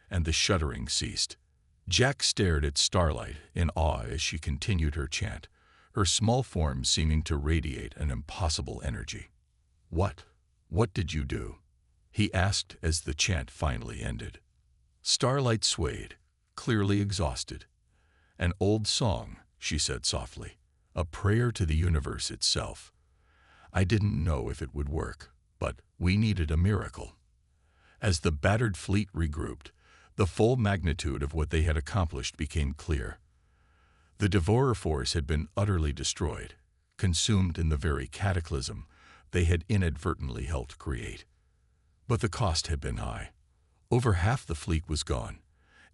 and the shuddering ceased. Jack stared at Starlight in awe as she continued her chant, her small form seeming to radiate an impossible energy. What did you do?" he asked as the chant finally ended. Starlight swayed, clearly exhausted. "An old song," she said softly, "a prayer to the universe itself. I didn't know if it would work, but we needed a miracle." As the battered fleet regrouped, the full magnitude of what they had accomplished became clear. The Devourer force had been utterly destroyed, consumed in the very cataclysm they had inadvertently helped create. But the cost had been high. Over half the fleet was gone,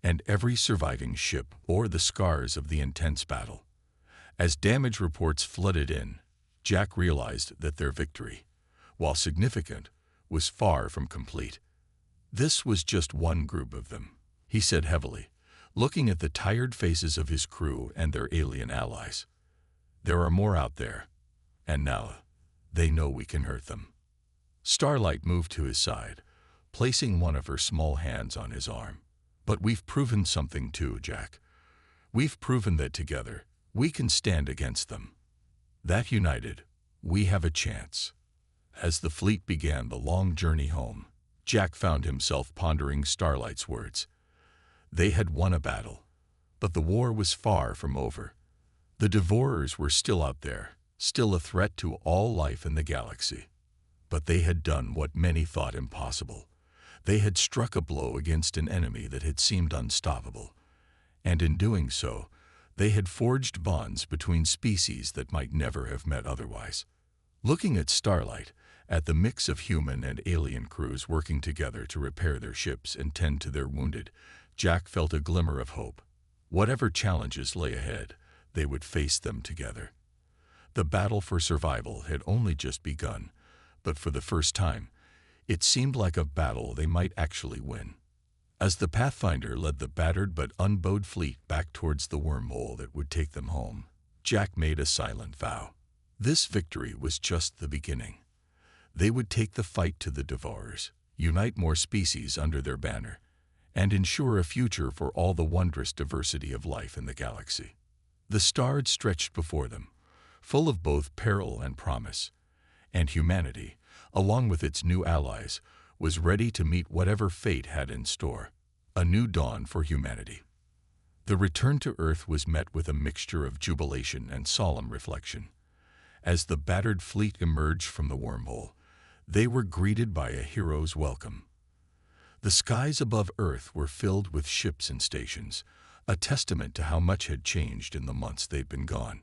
and every surviving ship bore the scars of the intense battle. As damage reports flooded in, Jack realized that their victory, while significant, was far from complete. "This was just one group of them," he said heavily, looking at the tired faces of his crew and their alien allies. "There are more out there, and now they know we can hurt them." Starlight moved to his side, placing one of her small hands on his arm. "But we've proven something too, Jack. We've proven that together we can stand against them. That united, we have a chance." As the fleet began the long journey home, Jack found himself pondering Starlight's words. They had won a battle, but the war was far from over. The Devourers were still out there, still a threat to all life in the galaxy. But they had done what many thought impossible. They had struck a blow against an enemy that had seemed unstoppable, and in doing so, they had forged bonds between species that might never have met otherwise. Looking at Starlight, at the mix of human and alien crews working together to repair their ships and tend to their wounded, Jack felt a glimmer of hope. Whatever challenges lay ahead, they would face them together. The battle for survival had only just begun, but for the first time, it seemed like a battle they might actually win. As the Pathfinder led the battered but unbowed fleet back towards the wormhole that would take them home, Jack made a silent vow. This victory was just the beginning. They would take the fight to the Devourers, unite more species under their banner, and ensure a future for all the wondrous diversity of life in the galaxy. The stars stretched before them, full of both peril and promise, and humanity, along with its new allies, was ready to meet whatever fate had in store. A new dawn for humanity. The return to Earth was met with a mixture of jubilation and solemn reflection. As the battered fleet emerged from the wormhole, they were greeted by a hero's welcome. The skies above Earth were filled with ships and stations, a testament to how much had changed in the months they'd been gone.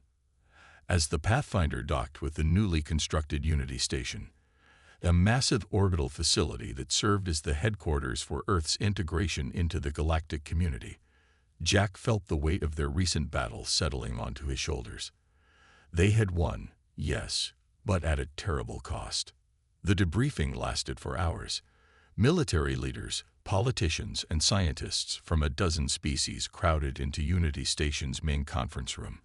As the Pathfinder docked with the newly constructed Unity Station, a massive orbital facility that served as the headquarters for Earth's integration into the galactic community, Jack felt the weight of their recent battle settling onto his shoulders. They had won, yes, but at a terrible cost. The debriefing lasted for hours. Military leaders, politicians, and scientists from a dozen species crowded into Unity Station's main conference room,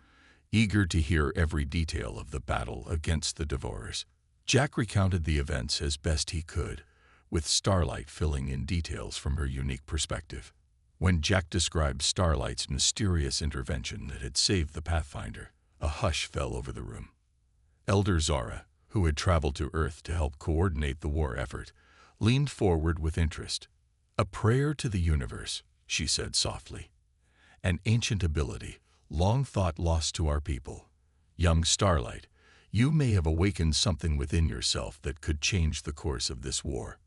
eager to hear every detail of the battle against the Devourers. Jack recounted the events as best he could, with Starlight filling in details from her unique perspective. When Jack described Starlight's mysterious intervention that had saved the Pathfinder, a hush fell over the room. Elder Zara, who had traveled to Earth to help coordinate the war effort, leaned forward with interest. "A prayer to the universe," she said softly. "An ancient ability, long thought lost to our people. Young Starlight, you may have awakened something within yourself that could change the course of this war."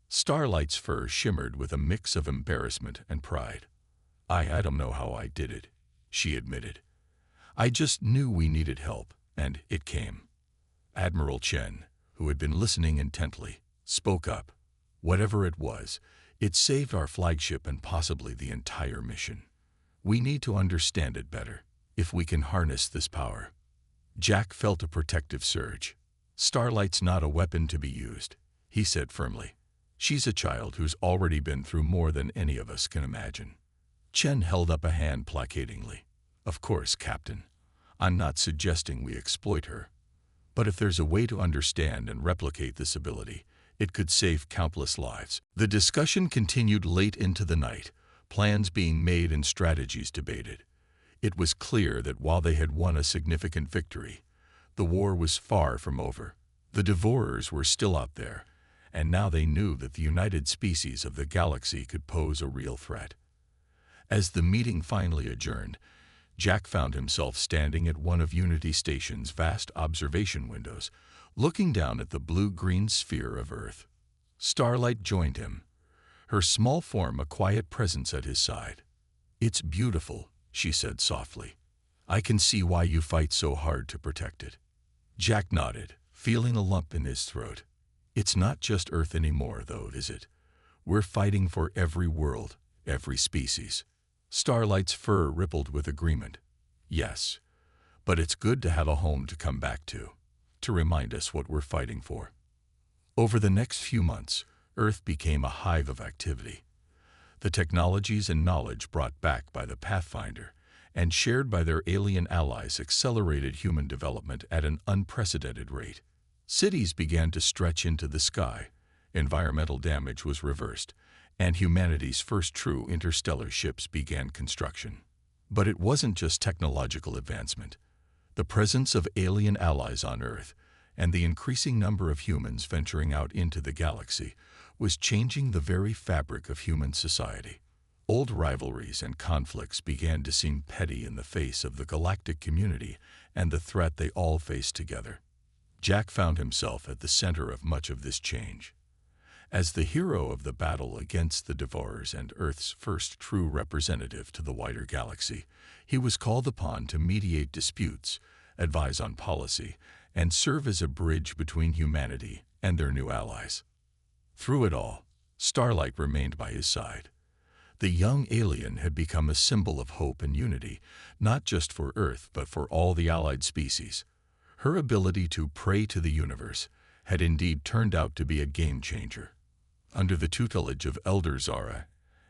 Starlight's fur shimmered with a mix of embarrassment and pride. I don't know how I did it," she admitted. "I just knew we needed help, and it came." Admiral Chen, who had been listening intently, spoke up. "Whatever it was, it saved our flagship and possibly the entire mission. We need to understand it better, if we can harness this power." Jack felt a protective surge. "Starlight's not a weapon to be used," he said firmly. "She's a child who's already been through more than any of us can imagine." Chen held up a hand placatingly. "Of course, Captain. I'm not suggesting we exploit her. But if there's a way to understand and replicate this ability, It could save countless lives. The discussion continued late into the night, plans being made and strategies debated. It was clear that while they had won a significant victory, the war was far from over. The Devourers were still out there, and now they knew that the united species of the galaxy could pose a real threat. As the meeting finally adjourned, Jack found himself standing at one of Unity Station's vast observation windows, looking down at the blue-green sphere of Earth. Starlight joined him, her small form a quiet presence at his side. "It's beautiful," she said softly. "I can see why you fight so hard to protect it." Jack nodded, feeling a lump in his throat. "It's not just Earth anymore, though, is it? We're fighting for every world, every species." Starlight's fur rippled with agreement. "Yes, but it's good to have a home to come back to remind us what we're fighting for." Over the next few months, Earth became a hive of activity. The technologies and knowledge brought back by the Pathfinder and shared by their alien allies accelerated human development at an unprecedented rate. Cities began to stretch into the sky, environmental damage was reversed, and humanity's first true interstellar ships began construction. But it wasn't just technological advancement. The presence of alien allies on Earth and the increasing number of humans venturing out into the galaxy was changing the very fabric of human society. Old rivalries and conflicts began to seem petty in the face of the galactic community and the threat they all faced together. Jack found himself at the center of much of this change. As the hero of the battle against the Devourers and Earth's first true representative to the wider galaxy, he was called upon to mediate disputes, advise on policy, and serve as a bridge between humanity and their new allies. Through it all, Starlight remained by his side. The young alien had become a symbol of hope and unity, not just for Earth but for all the allied species. Her ability to pray to the universe had indeed turned out to be a game-changer. Under the tutelage of Elder Zara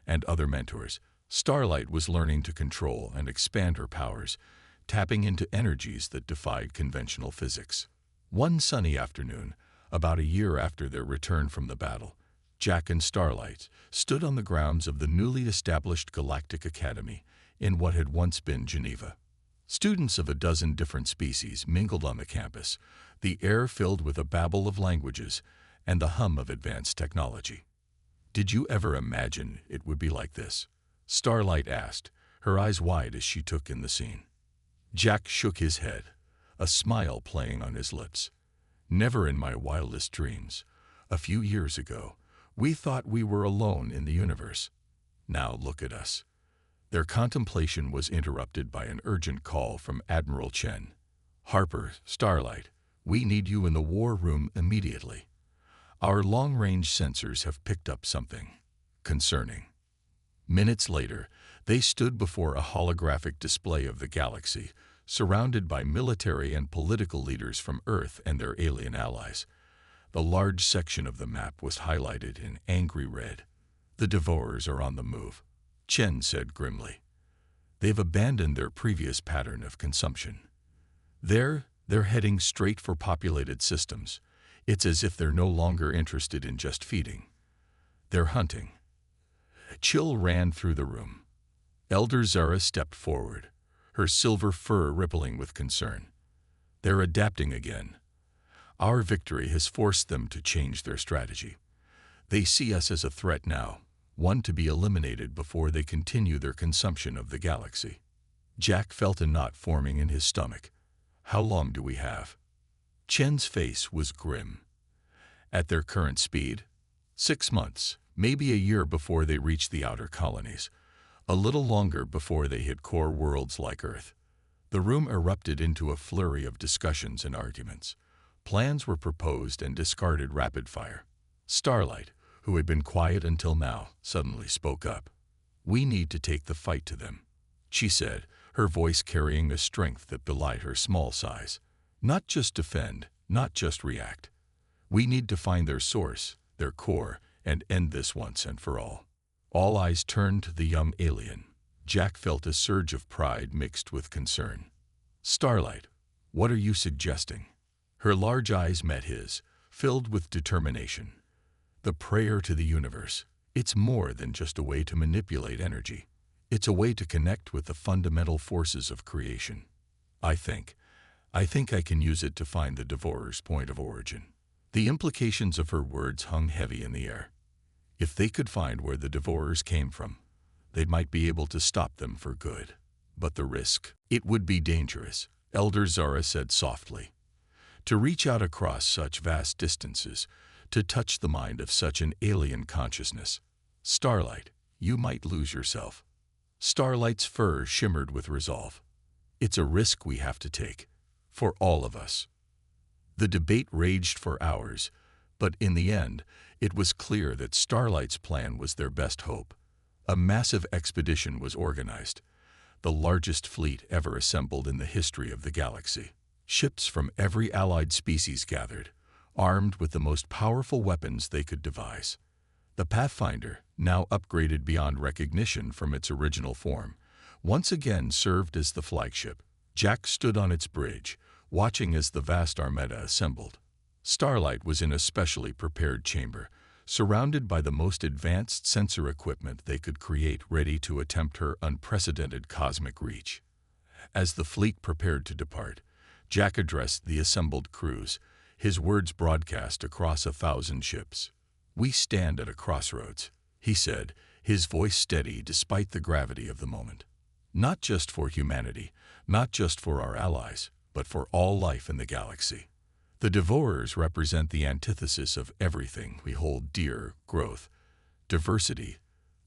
and other mentors, Starlight was learning to control and expand her powers, tapping into energies that defied conventional physics. One sunny afternoon, about a year after their return from the battle, Jack and Starlight stood on the grounds of the newly established Galactic Academy in what had once been Geneva. Students of a dozen different species mingled on the campus, the air filled with a babble of languages and the hum of advanced technology. "Did you ever imagine it would be like this?" Starlight asked, her eyes wide as she took in the scene. Jack shook his head, a smile playing on his lips. "Never in my wildest dreams. A few years ago, we thought we were alone in the universe. Now look at us." Their contemplation was interrupted by an urgent call from Admiral Chen. "Harper, Starlight, we need you in the war room immediately. Our long-range sensors have picked up something concerning." Minutes later, they stood before a holographic display of the galaxy, surrounded by military and political leaders from Earth and their alien allies. The large section of the map was highlighted in angry red. "The Devourers are on the move," Chen said grimly. "They've abandoned their previous pattern of consumption. They're heading straight for populated systems. It's as if they're no longer interested in just feeding. They're hunting." A chill ran through the room. Elder Zara stepped forward, her silver fur rippling with concern. "They're adapting again. Our victory has forced them to change their strategy. They see us as a threat now, one to be eliminated before they continue their consumption of the galaxy." Jack felt a knot forming in his stomach. "How long do we have?" Chen's face was grim. "At their current speed, 6 months, maybe a year before they reach the outer colonies. A little longer before they hit core worlds like Earth." The room erupted into a flurry of discussions and arguments. Plans were proposed and discarded rapid fire. Starlight, who had been quiet until now, suddenly spoke up. "We need to take the fight to them," she said, her voice carrying a strength that belied her small size. "Not just defend, not just react. We need to find their source, their core, and end this once and for all." All eyes turned to the young alien. Jack felt a surge of pride mixed with concern. "Starlight, what are you suggesting?" Her large eyes met his, filled with determination. The prayer to the universe. It's more than just a way to manipulate energy. It's a way to connect with the fundamental forces of creation. I think I can use it to find the Devorer's point of origin. The implications of her words hung heavy in the air. If they could find where the Devorers came from, they might be able to stop them for good. But the risk, it would be dangerous, Elder Zara said softly. To reach out across such vast distances, to touch the mind of such an alien consciousness. Starlight, you might lose yourself. Starlight's fur shimmered with resolve. It's a risk we have to take. For all of us. The debate raged for hours, but in the end, it was clear that Starlight's plan was their best hope. A massive expedition was organized, the largest fleet ever assembled in the history of the galaxy. Ships from every allied species gathered, armed with the most powerful weapons they could devise. The Pathfinder, now upgraded beyond recognition from its original form, once again served as the flagship. Jack stood on its bridge, watching as the vast armada assembled. Starlight was in a specially prepared chamber, surrounded by the most advanced sensor equipment they could create, ready to attempt her unprecedented cosmic reach. As the fleet prepared to depart, Jack addressed the assembled crews, his words broadcast across 1,000 ships. "We stand at a crossroads," he said, his voice steady despite the gravity of the moment. "Not just for humanity, not just for our allies, but for all life in the galaxy. The Devorers represent the antithesis of everything we hold dear: growth, diversity,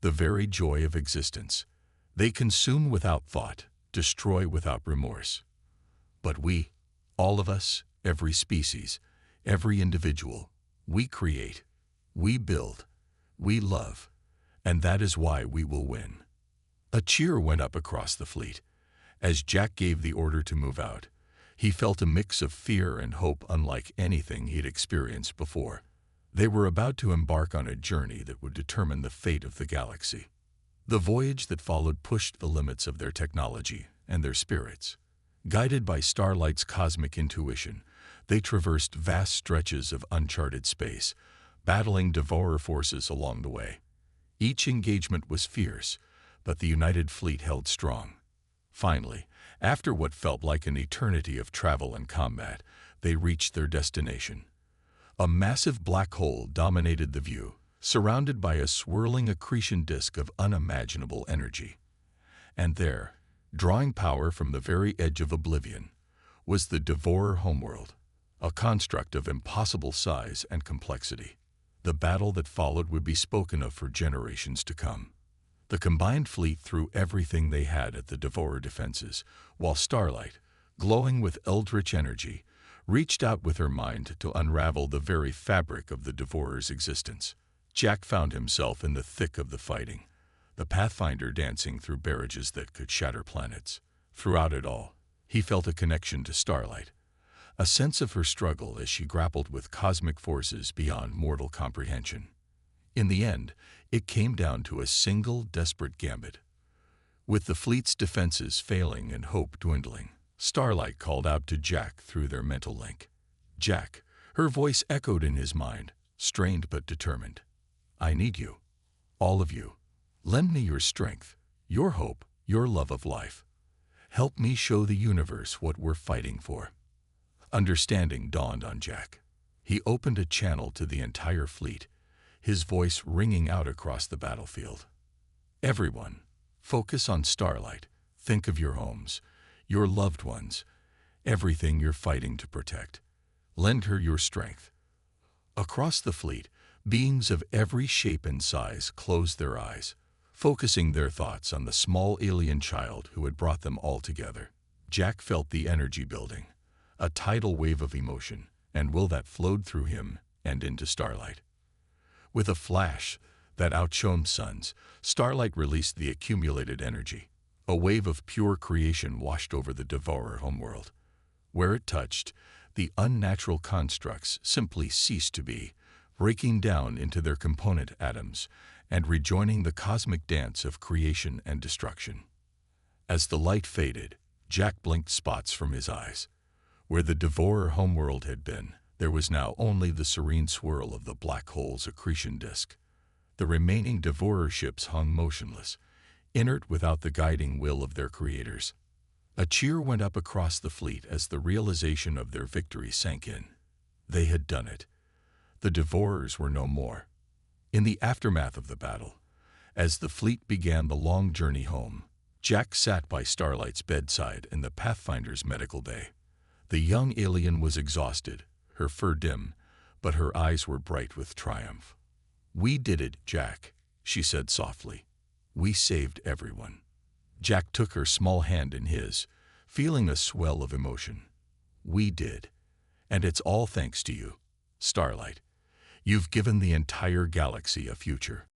the very joy of existence. They consume without thought, destroy without remorse. But we, all of us, every species, every individual, we create, we build, we love, and that is why we will win." A cheer went up across the fleet. As Jack gave the order to move out, he felt a mix of fear and hope unlike anything he'd experienced before. They were about to embark on a journey that would determine the fate of the galaxy. The voyage that followed pushed the limits of their technology and their spirits. Guided by Starlight's cosmic intuition, they traversed vast stretches of uncharted space, battling Devorer forces along the way. Each engagement was fierce, but the united fleet held strong. Finally, after what felt like an eternity of travel and combat, they reached their destination. A massive black hole dominated the view, surrounded by a swirling accretion disk of unimaginable energy. And there, drawing power from the very edge of oblivion, was the Devorer homeworld, a construct of impossible size and complexity. The battle that followed would be spoken of for generations to come. The combined fleet threw everything they had at the Devorer defenses, while Starlight, glowing with eldritch energy, reached out with her mind to unravel the very fabric of the Devorer's existence. Jack found himself in the thick of the fighting, the Pathfinder dancing through barrages that could shatter planets. Throughout it all, he felt a connection to Starlight, a sense of her struggle as she grappled with cosmic forces beyond mortal comprehension. In the end, it came down to a single desperate gambit. With the fleet's defenses failing and hope dwindling, Starlight called out to Jack through their mental link. "Jack," her voice echoed in his mind, strained but determined. "I need you. All of you. Lend me your strength, your hope, your love of life. Help me show the universe what we're fighting for." Understanding dawned on Jack. He opened a channel to the entire fleet, his voice ringing out across the battlefield. "Everyone, focus on Starlight. Think of your homes, your loved ones, everything you're fighting to protect. Lend her your strength." Across the fleet, beings of every shape and size closed their eyes, focusing their thoughts on the small alien child who had brought them all together. Jack felt the energy building, a tidal wave of emotion and will that flowed through him and into Starlight. With a flash that outshone suns, Starlight released the accumulated energy. A wave of pure creation washed over the Devorer homeworld. Where it touched, the unnatural constructs simply ceased to be, breaking down into their component atoms and rejoining the cosmic dance of creation and destruction. As the light faded, Jack blinked spots from his eyes. Where the Devorer homeworld had been, There was now only the serene swirl of the black hole's accretion disk. The remaining devourer ships hung motionless, inert without the guiding will of their creators. A cheer went up across the fleet as the realization of their victory sank in. They had done it. The devourers were no more. In the aftermath of the battle, as the fleet began the long journey home, Jack sat by Starlight's bedside in the Pathfinder's medical bay. The young alien was exhausted, her fur dim, but her eyes were bright with triumph. "We did it, Jack," she said softly. "We saved everyone." Jack took her small hand in his, feeling a swell of emotion. "We did. And it's all thanks to you, Starlight. You've given the entire galaxy a future."